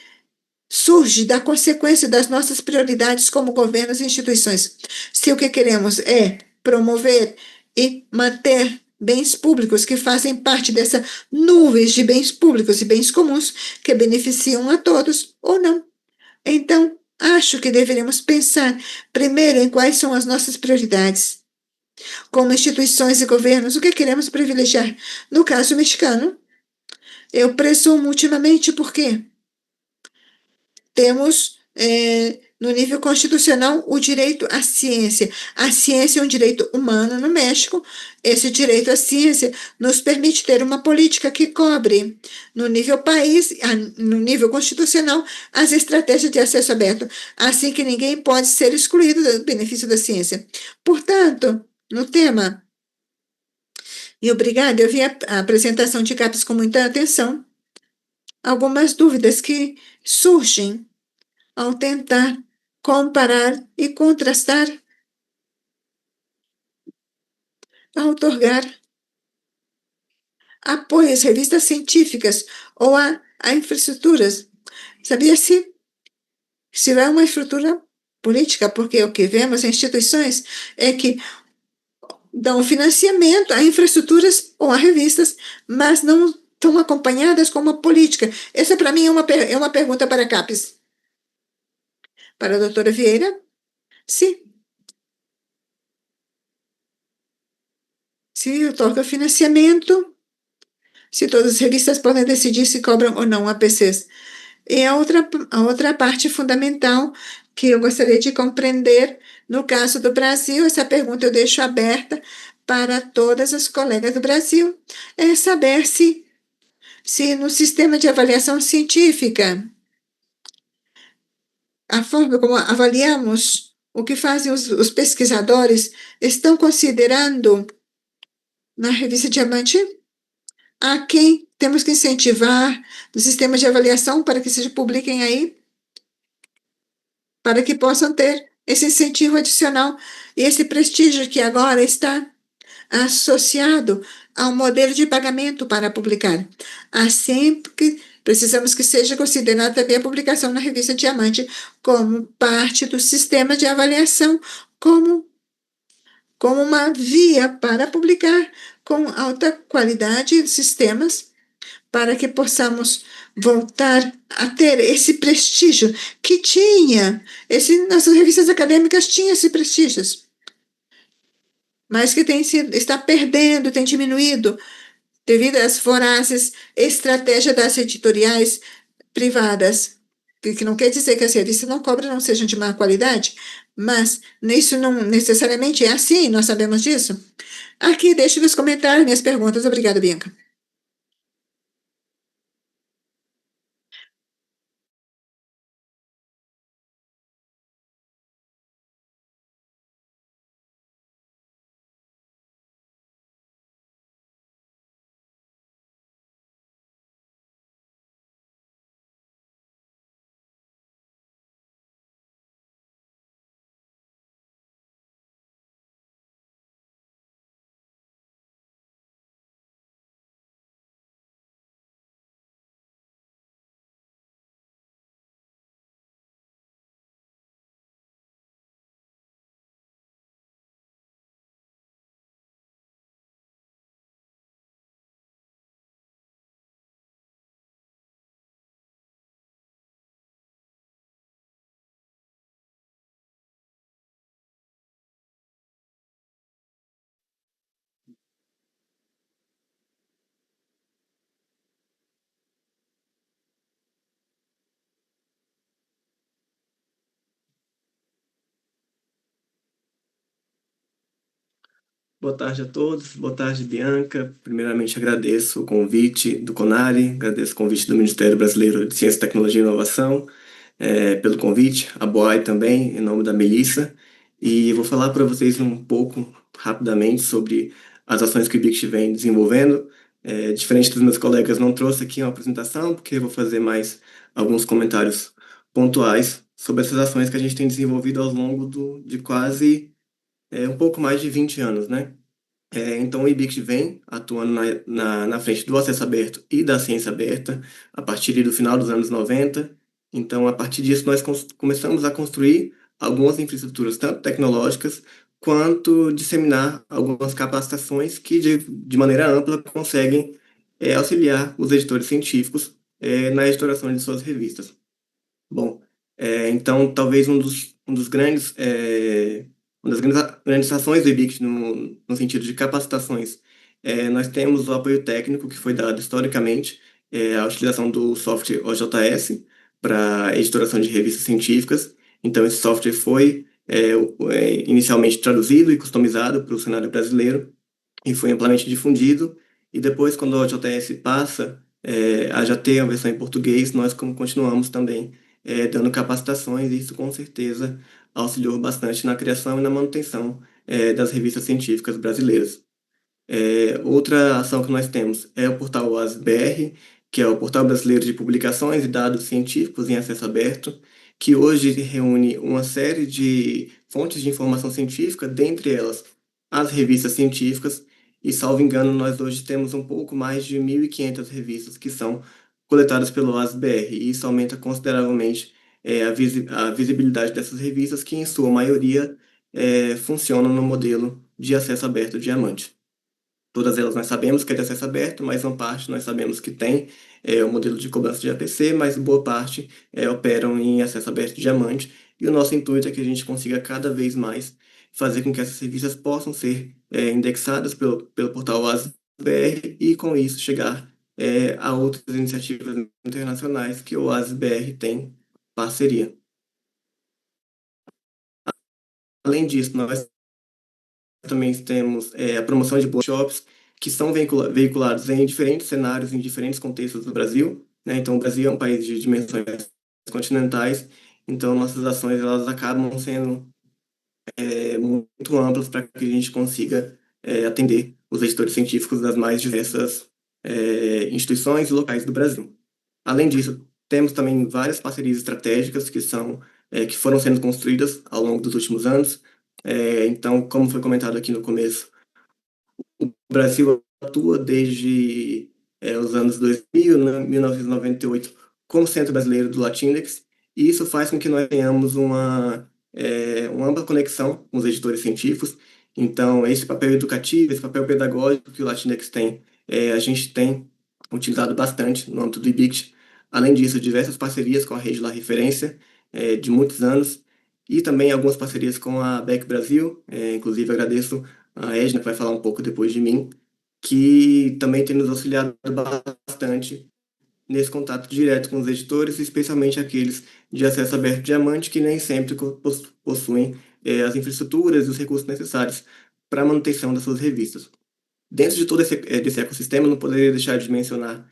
surge da consequência das nossas prioridades como governos e instituições. Se o que queremos é promover e manter bens públicos que fazem parte dessa nuvem de bens públicos e bens comuns que beneficiam a todos, ou não. Então, acho que deveríamos pensar primeiro em quais são as nossas prioridades. Como instituições e governos, o que queremos privilegiar? No caso mexicano, eu presumo ultimamente porque temos, no nível constitucional, o direito à ciência. A ciência é um direito humano no México. Esse direito à ciência nos permite ter uma política que cobre, no nível país, no nível constitucional, as estratégias de acesso aberto, assim que ninguém pode ser excluído do benefício da ciência. Portanto, no tema, e obrigada, eu vi a apresentação de CAPES com muita atenção, algumas dúvidas que surgem ao tentar comparar e contrastar, a outorgar apoio às revistas científicas ou a infraestruturas. Se há uma estrutura política, porque o que vemos em instituições é que dão financiamento a infraestruturas ou a revistas, mas não estão acompanhadas com uma política. Essa, para mim, é uma pergunta para a CAPES. Para a doutora Vieira? Sim. Se otorga financiamento, se todas as revistas podem decidir se cobram ou não APCs. E a outra parte fundamental que eu gostaria de compreender, no caso do Brasil, essa pergunta eu deixo aberta para todas as colegas do Brasil, é saber se no sistema de avaliação científica, a forma como avaliamos o que fazem os pesquisadores, estão considerando na revista Diamante a quem temos que incentivar no sistema de avaliação para que se publiquem aí, para que possam ter esse incentivo adicional e esse prestígio que agora está associado ao modelo de pagamento para publicar. Assim que precisamos que seja considerada também a publicação na revista Diamante como parte do sistema de avaliação, como uma via para publicar com alta qualidade sistemas para que possamos voltar a ter esse prestígio que tinha, nossas revistas acadêmicas tinham esse prestígio, mas que está perdendo, tem diminuído devido às vorazes estratégias das editoriais privadas, que não quer dizer que as revistas não cobram, não sejam de má qualidade, mas isso não necessariamente é assim, nós sabemos disso. Aqui, deixe nos comentários minhas perguntas. Obrigada, Bianca. Boa tarde a todos, boa tarde, Bianca. Primeiramente, agradeço o convite do CONARE, agradeço o convite do Ministério Brasileiro de Ciência, Tecnologia e Inovação, pelo convite, a BOAI também, em nome da Melissa, e vou falar para vocês um pouco, rapidamente, sobre as ações que o IBICT vem desenvolvendo. Diferente dos meus colegas, não trouxe aqui uma apresentação, porque eu vou fazer mais alguns comentários pontuais sobre essas ações que a gente tem desenvolvido ao longo de quase um pouco mais de 20 anos, né? Então, o IBICT vem atuando na frente do acesso aberto e da ciência aberta a partir do final dos anos 90. Então, a partir disso, nós começamos a construir algumas infraestruturas, tanto tecnológicas, quanto disseminar algumas capacitações que, de maneira ampla, conseguem auxiliar os editores científicos na editoração de suas revistas. Bom, então talvez um dos grandes, uma das grandes ações do IBICT no sentido de capacitações, nós temos o apoio técnico que foi dado historicamente, a utilização do software OJS para editoração de revistas científicas. Então esse software foi inicialmente traduzido e customizado para o cenário brasileiro e foi amplamente difundido. E depois, quando o OJS passa a já ter a versão em português, nós continuamos também dando capacitações, e isso com certeza auxiliou bastante na criação e na manutenção das revistas científicas brasileiras. Outra ação que nós temos é o portal OASBR, que é o Portal Brasileiro de Publicações e Dados Científicos em Acesso Aberto, que hoje reúne uma série de fontes de informação científica, dentre elas as revistas científicas, e, salvo engano, nós hoje temos um pouco mais de 1.500 revistas que são coletadas pelo OASBR, e isso aumenta consideravelmente a visibilidade dessas revistas, que, em sua maioria, funcionam no modelo de acesso aberto diamante. Todas elas nós sabemos que é de acesso aberto, mas uma parte nós sabemos que tem o modelo de cobrança de APC, mas boa parte operam em acesso aberto diamante. E o nosso intuito é que a gente consiga cada vez mais fazer com que essas revistas possam ser indexadas pelo portal OASBR e, com isso, chegar a outras iniciativas internacionais que o OASBR tem parceria. Além disso, nós também temos a promoção de workshops que são veiculados em diferentes cenários, em diferentes contextos do Brasil, né? Então, o Brasil é um país de dimensões continentais, então nossas ações elas acabam sendo muito amplas para que a gente consiga atender os editores científicos das mais diversas instituições e locais do Brasil. Além disso, temos também várias parcerias estratégicas que foram sendo construídas ao longo dos últimos anos. Então, como foi comentado aqui no começo, o Brasil atua desde os anos 2000, né, 1998, como Centro Brasileiro do Latindex, e isso faz com que nós tenhamos uma ampla conexão com os editores científicos. Então, esse papel educativo, esse papel pedagógico que o Latindex tem, a gente tem utilizado bastante no âmbito do IBICT. Além disso, diversas parcerias com a Rede La Referência, de muitos anos, e também algumas parcerias com a ABEC Brasil, inclusive agradeço a Edna, que vai falar um pouco depois de mim, que também tem nos auxiliado bastante nesse contato direto com os editores, especialmente aqueles de acesso aberto diamante, que nem sempre possuem as infraestruturas e os recursos necessários para a manutenção das suas revistas. Dentro de todo desse ecossistema, não poderia deixar de mencionar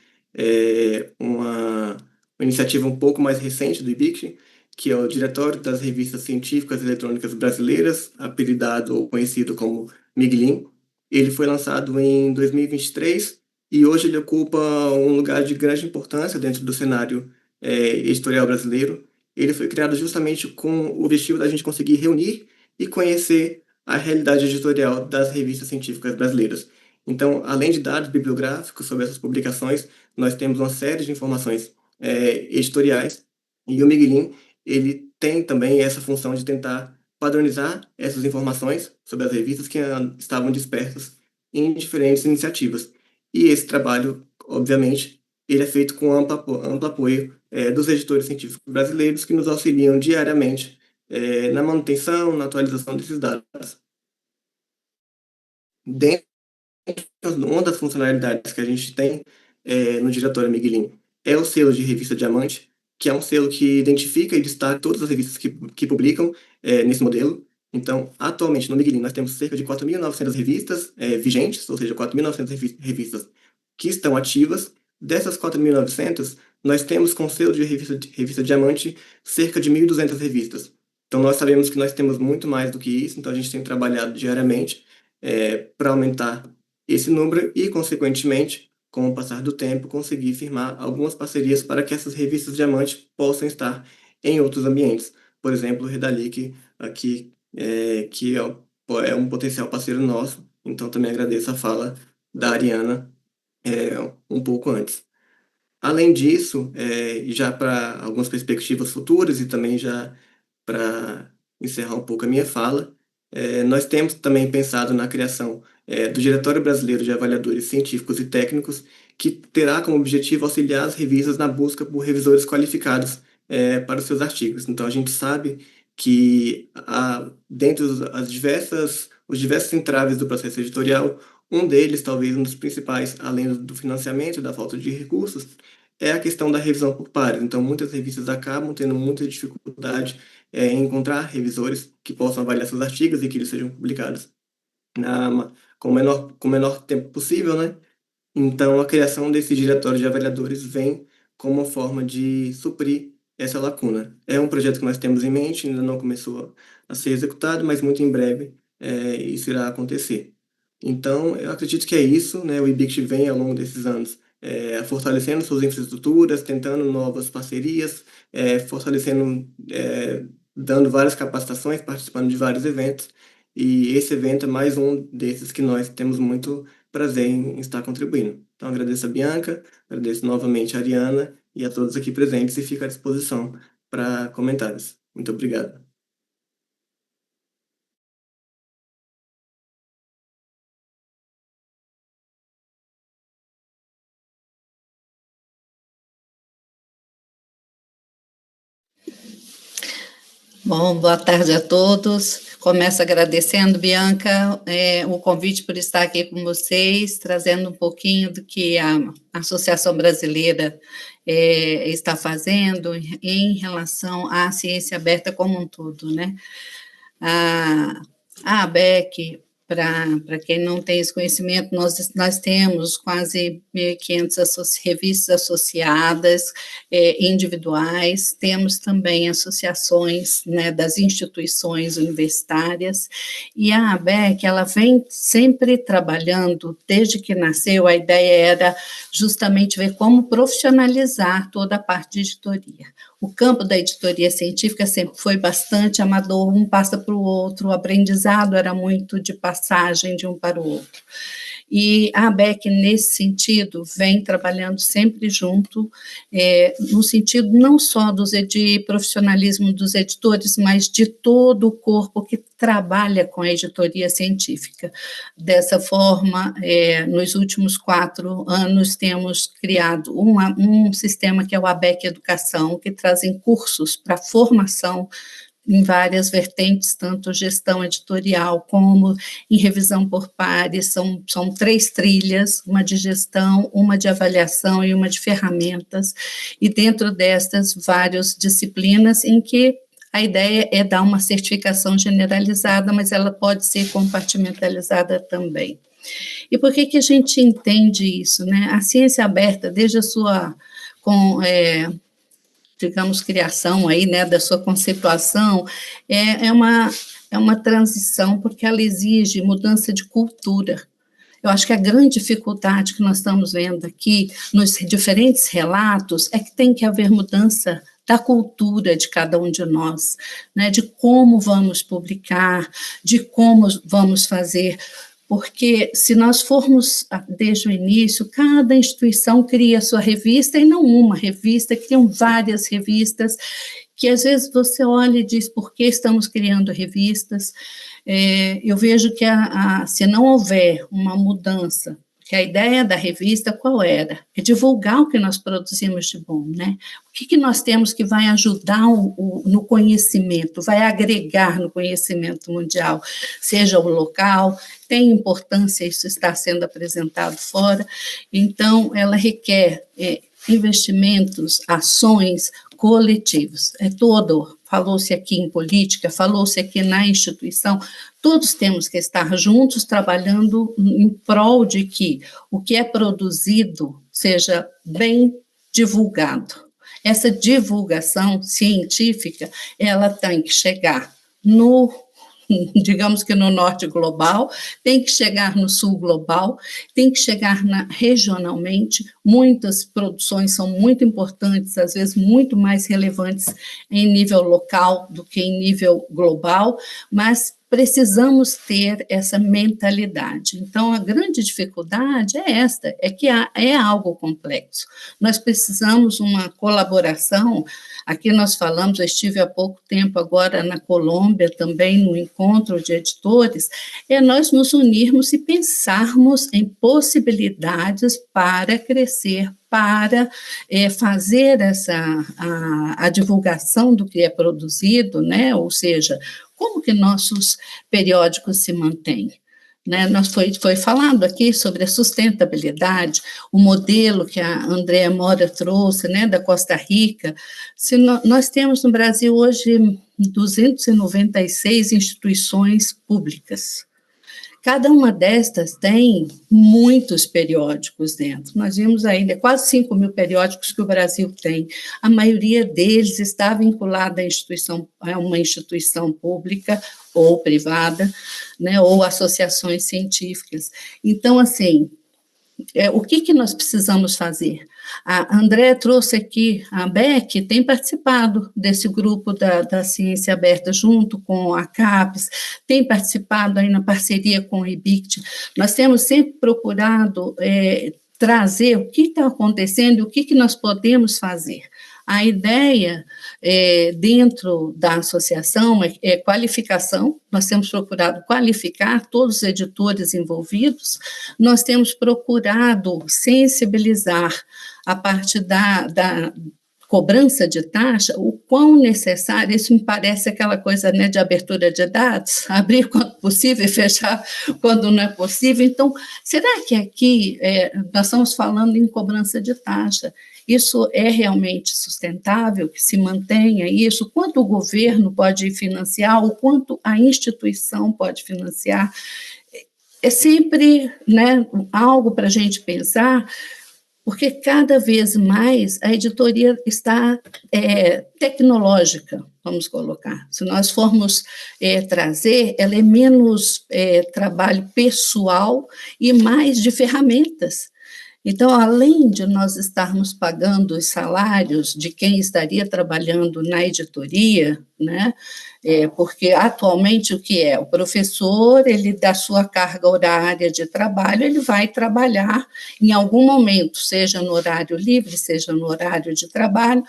uma iniciativa um pouco mais recente do IBICT, que é o Diretório das Revistas Científicas Eletrônicas Brasileiras, apelidado ou conhecido como MIGLIN. Ele foi lançado em 2023 e hoje ele ocupa um lugar de grande importância dentro do cenário editorial brasileiro. Ele foi criado justamente com o objetivo da gente conseguir reunir e conhecer a realidade editorial das revistas científicas brasileiras. Então, além de dados bibliográficos sobre essas publicações, nós temos uma série de informações editoriais, e o MIGLIN, ele tem também essa função de tentar padronizar essas informações sobre as revistas que estavam dispersas em diferentes iniciativas. E esse trabalho, obviamente, ele é feito com amplo apoio dos editores científicos brasileiros que nos auxiliam diariamente na manutenção, na atualização desses dados. Dentro uma das funcionalidades que a gente tem no Diretório MIGLIN é o selo de revista Diamante, que é um selo que identifica e destaca todas as revistas que publicam nesse modelo. Então, atualmente, no MIGLIN, nós temos cerca de 4.900 revistas vigentes, ou seja, 4.900 revistas que estão ativas. Dessas 4.900, nós temos com selo de revista Diamante cerca de 1.200 revistas. Então, nós sabemos que nós temos muito mais do que isso, então a gente tem trabalhado diariamente para aumentar esse número e, consequentemente, com o passar do tempo, conseguir firmar algumas parcerias para que essas revistas Diamante possam estar em outros ambientes. Por exemplo, o Redalic, aqui, que é um potencial parceiro nosso, então também agradeço a fala da Ariana um pouco antes. Além disso, já para algumas perspectivas futuras e também já para encerrar um pouco a minha fala, nós temos também pensado na criação do Diretório Brasileiro de Avaliadores Científicos e Técnicos, que terá como objetivo auxiliar as revistas na busca por revisores qualificados para os seus artigos. Então, a gente sabe que, dentre os diversos entraves do processo editorial, um deles, talvez um dos principais, além do financiamento e da falta de recursos, é a questão da revisão por pares. Então, muitas revistas acabam tendo muita dificuldade em encontrar revisores que possam avaliar seus artigos e que eles sejam publicados com o menor tempo possível, né? Então, a criação desse diretório de avaliadores vem como uma forma de suprir essa lacuna. É um projeto que nós temos em mente, ainda não começou a ser executado, mas muito em breve isso irá acontecer. Então, eu acredito que é isso, né? O IBICT vem ao longo desses anos fortalecendo suas infraestruturas, tentando novas parcerias, fortalecendo, dando várias capacitações, participando de vários eventos, e esse evento é mais um desses que nós temos muito prazer em estar contribuindo. Então, agradeço a Bianca, agradeço novamente a Ariana e a todos aqui presentes e fico à disposição para comentários. Muito obrigado. Bom, boa tarde a todos. Começo agradecendo, Bianca, o convite por estar aqui com vocês, trazendo um pouquinho do que a Associação Brasileira está fazendo em relação à ciência aberta como um todo, né? A ABEC, para quem não tem esse conhecimento, nós temos quase 1.500 revistas associadas, individuais, temos também associações, né, das instituições universitárias, e a ABEC, ela vem sempre trabalhando, desde que nasceu, a ideia era justamente ver como profissionalizar toda a parte de editoria. O campo da editoria científica sempre foi bastante amador, um passa para o outro, o aprendizado era muito de passagem de um para o outro. E a ABEC, nesse sentido, vem trabalhando sempre junto, no sentido não só de profissionalismo dos editores, mas de todo o corpo que trabalha com a editoria científica. Dessa forma, nos últimos 4 anos, temos criado um sistema que é o ABEC Educação, que trazem cursos para formação em várias vertentes, tanto gestão editorial como em revisão por pares. São 3 trilhas, uma de gestão, uma de avaliação e uma de ferramentas, e dentro destas, várias disciplinas em que a ideia é dar uma certificação generalizada, mas ela pode ser compartimentalizada também. E por que a gente entende isso, né? A ciência aberta, desde a sua, digamos, criação aí, né, da sua conceituação, é uma transição, porque ela exige mudança de cultura. Eu acho que a grande dificuldade que nós estamos vendo aqui, nos diferentes relatos, é que tem que haver mudança da cultura de cada um de nós, né, de como vamos publicar, de como vamos fazer, porque se nós formos desde o início, cada instituição cria a sua revista, e não uma revista, criam várias revistas, que às vezes você olha e diz, por que estamos criando revistas? Eu vejo que se não houver uma mudança, que a ideia da revista qual era? É divulgar o que nós produzimos de bom, né? O que nós temos que vai ajudar no conhecimento, vai agregar no conhecimento mundial, seja o local, tem importância isso estar sendo apresentado fora, então ela requer investimentos, ações coletivos, falou-se aqui em política, falou-se aqui na instituição, todos temos que estar juntos trabalhando em prol de que o que é produzido seja bem divulgado. Essa divulgação científica, ela tem que chegar digamos que no norte global, tem que chegar no sul global, tem que chegar regionalmente. Muitas produções são muito importantes, às vezes muito mais relevantes em nível local do que em nível global, mas precisamos ter essa mentalidade. Então, a grande dificuldade é esta, é que é algo complexo. Nós precisamos uma colaboração. Aqui nós falamos, eu estive há pouco tempo agora na Colômbia, também no encontro de editores, é nós nos unirmos e pensarmos em possibilidades para crescer, para fazer a divulgação do que é produzido, né? Ou seja, como que nossos periódicos se mantêm? Né? Foi falado aqui sobre a sustentabilidade, o modelo que a Andréa Mora trouxe, né, da Costa Rica. Nós temos no Brasil hoje 296 instituições públicas. Cada uma destas tem muitos periódicos dentro. Nós vimos ainda quase 5.000 periódicos que o Brasil tem. A maioria deles está vinculada a uma instituição pública ou privada, né, ou associações científicas. Então, assim, o que nós precisamos fazer? A Andréa trouxe aqui, a ABEC tem participado desse grupo da ciência aberta junto com a CAPES, tem participado aí na parceria com o IBICT. Nós temos sempre procurado trazer o que está acontecendo, o que nós podemos fazer. A ideia dentro da associação é qualificação, nós temos procurado qualificar todos os editores envolvidos, nós temos procurado sensibilizar a parte da cobrança de taxa, o quão necessário, isso me parece aquela coisa, né, de abertura de dados, abrir quando possível e fechar quando não é possível. Então, será que aqui nós estamos falando em cobrança de taxa? Isso é realmente sustentável, que se mantenha isso? Quanto o governo pode financiar, o quanto a instituição pode financiar? É sempre, né, algo para a gente pensar, porque cada vez mais a editoria está tecnológica, vamos colocar. Se nós formos trazer, ela é menos trabalho pessoal e mais de ferramentas. Então, além de nós estarmos pagando os salários de quem estaria trabalhando na editoria, né, porque atualmente o que é? O professor, ele da sua carga horária de trabalho, ele vai trabalhar em algum momento, seja no horário livre, seja no horário de trabalho,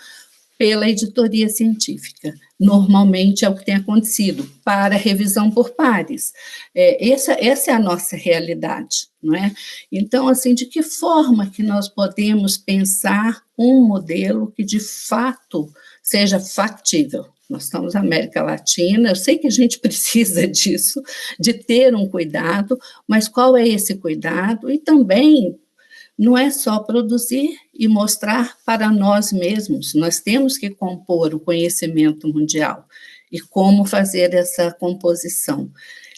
pela editoria científica. Normalmente é o que tem acontecido, para revisão por pares. Essa é a nossa realidade, não é? Então, assim, de que forma que nós podemos pensar um modelo que, de fato, seja factível? Nós estamos na América Latina, eu sei que a gente precisa disso, de ter um cuidado, mas qual é esse cuidado? E também não é só produzir e mostrar para nós mesmos, nós temos que compor o conhecimento mundial e como fazer essa composição.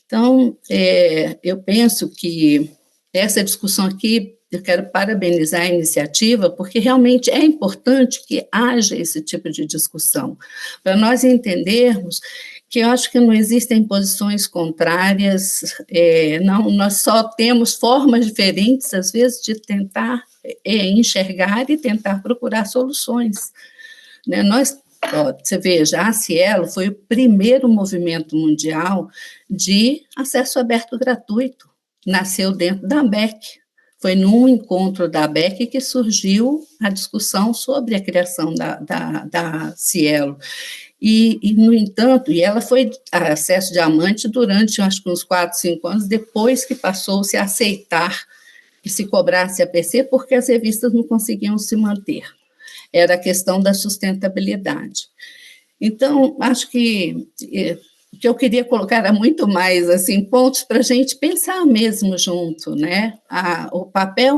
Então, eu penso que essa discussão aqui, eu quero parabenizar a iniciativa, porque realmente é importante que haja esse tipo de discussão, para nós entendermos que eu acho que não existem posições contrárias, não, nós só temos formas diferentes, às vezes, de tentar enxergar e tentar procurar soluções. Né? Você veja, a Cielo foi o primeiro movimento mundial de acesso aberto gratuito, nasceu dentro da ABEC. Foi num encontro da ABEC que surgiu a discussão sobre a criação da Cielo. No entanto, e ela foi acesso diamante durante, acho que uns 4, 5 anos, depois que passou-se a aceitar que se cobrasse a PC, porque as revistas não conseguiam se manter. Era a questão da sustentabilidade. Então, acho que o que eu queria colocar era muito mais assim, pontos para a gente pensar mesmo junto, né? O papel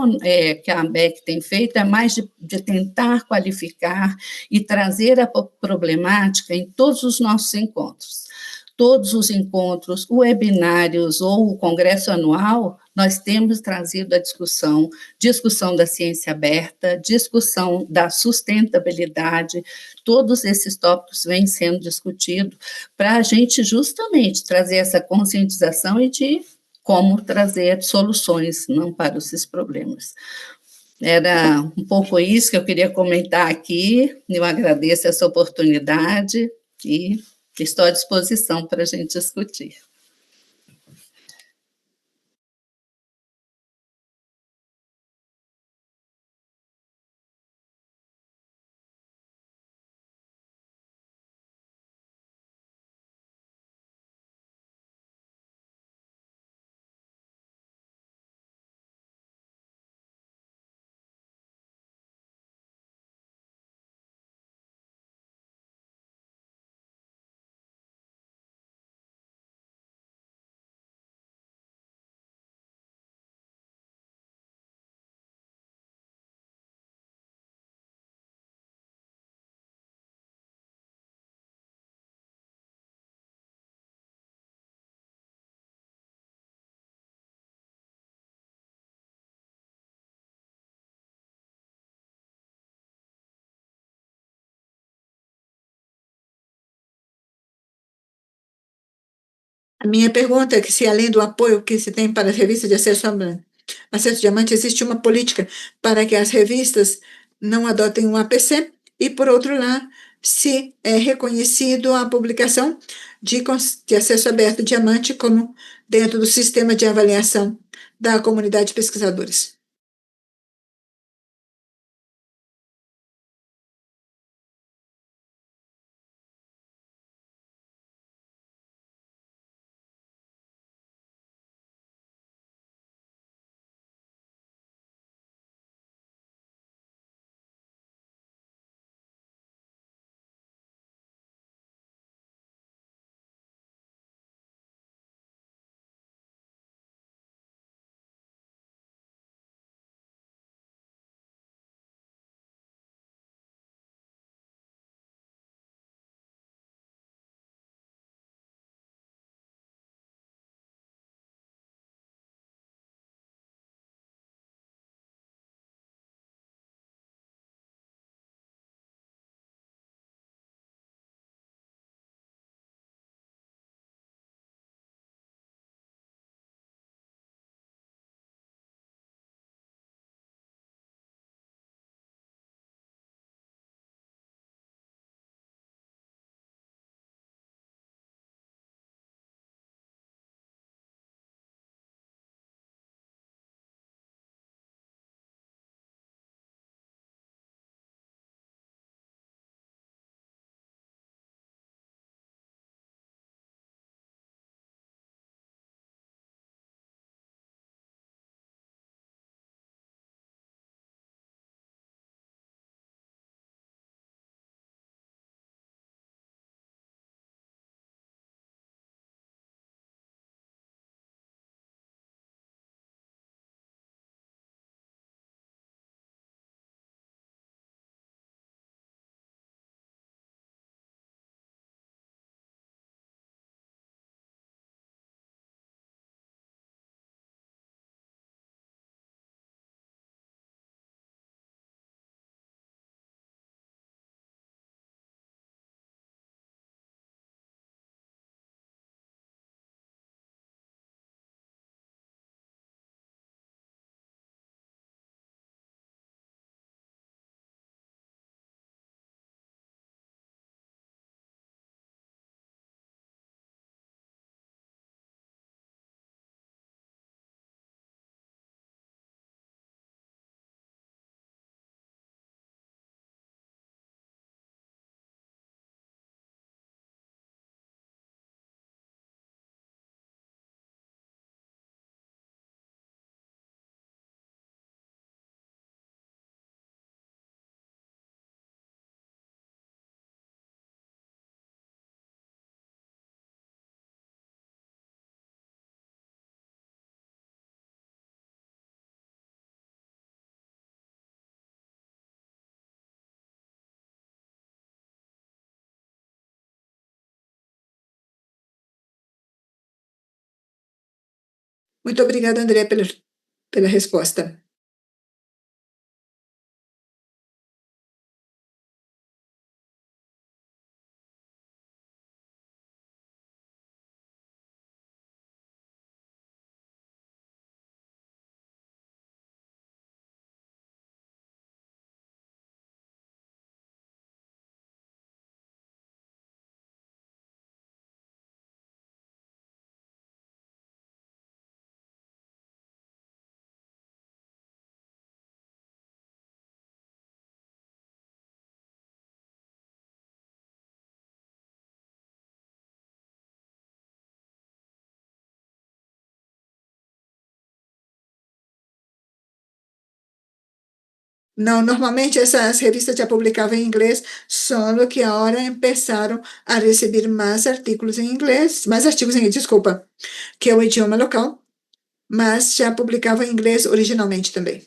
que a ABEC tem feito é mais de tentar qualificar e trazer a problemática em todos os nossos encontros. Todos os encontros, webinários ou o congresso anual, nós temos trazido a discussão da ciência aberta, discussão da sustentabilidade, todos esses tópicos vêm sendo discutidos para a gente justamente trazer essa conscientização e de como trazer soluções, não para esses problemas. Era um pouco isso que eu queria comentar aqui, eu agradeço essa oportunidade e estou à disposição para a gente discutir. A minha pergunta é que se, além do apoio que se tem para as revistas de acesso diamante, existe uma política para que as revistas não adotem um APC e, por outro lado, se é reconhecido a publicação de acesso aberto diamante como dentro do sistema de avaliação da comunidade de pesquisadores. Muito obrigada, André, pela resposta. Não, normalmente essas revistas já publicavam em inglês, só que agora começaram a receber mais artigos em inglês, mais artigos em inglês, desculpa, que é o idioma local, mas já publicavam em inglês originalmente também.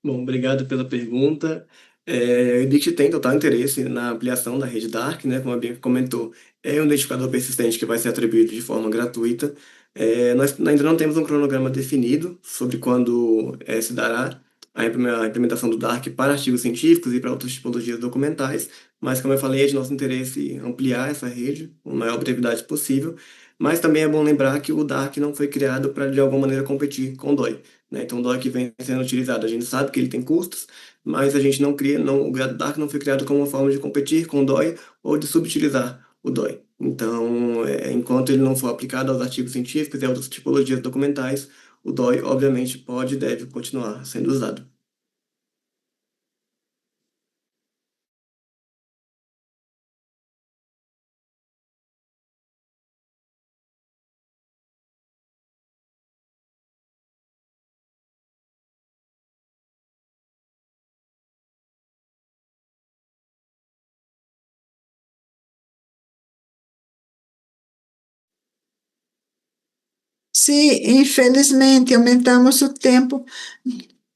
Bom, obrigado pela pergunta. O IDICT tem total interesse na ampliação da rede Dark, né? Como a Bianca comentou, é um identificador persistente que vai ser atribuído de forma gratuita. Nós ainda não temos um cronograma definido sobre quando se dará a implementação do Dark para artigos científicos e para outras tipologias documentais, mas, como eu falei, é de nosso interesse ampliar essa rede com a maior brevidade possível. Mas também é bom lembrar que o Dark não foi criado para, de alguma maneira, competir com o DOI, né? Então, o DOI vem sendo utilizado, a gente sabe que ele tem custos, mas a gente não cria, não, o Dark não foi criado como uma forma de competir com o DOI ou de subutilizar o DOI. Então, enquanto ele não for aplicado aos artigos científicos e a outras tipologias documentais, o DOI, obviamente, pode e deve continuar sendo usado. Sim, infelizmente, aumentamos o tempo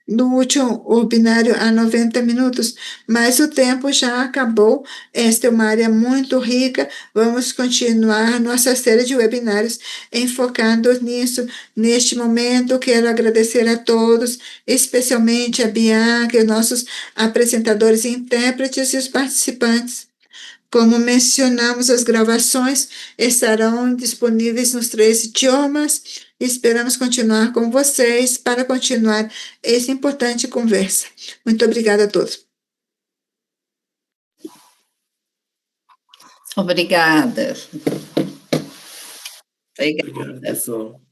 do último webinário a 90 minutos, mas o tempo já acabou. Esta é uma área muito rica. Vamos continuar nossa série de webinários enfocando nisso. Neste momento, quero agradecer a todos, especialmente a Bianca, e os nossos apresentadores e intérpretes e os participantes. Como mencionamos, as gravações estarão disponíveis nos 3 idiomas. Esperamos continuar com vocês para continuar essa importante conversa. Muito obrigada a todos. Obrigada. Obrigado, pessoal.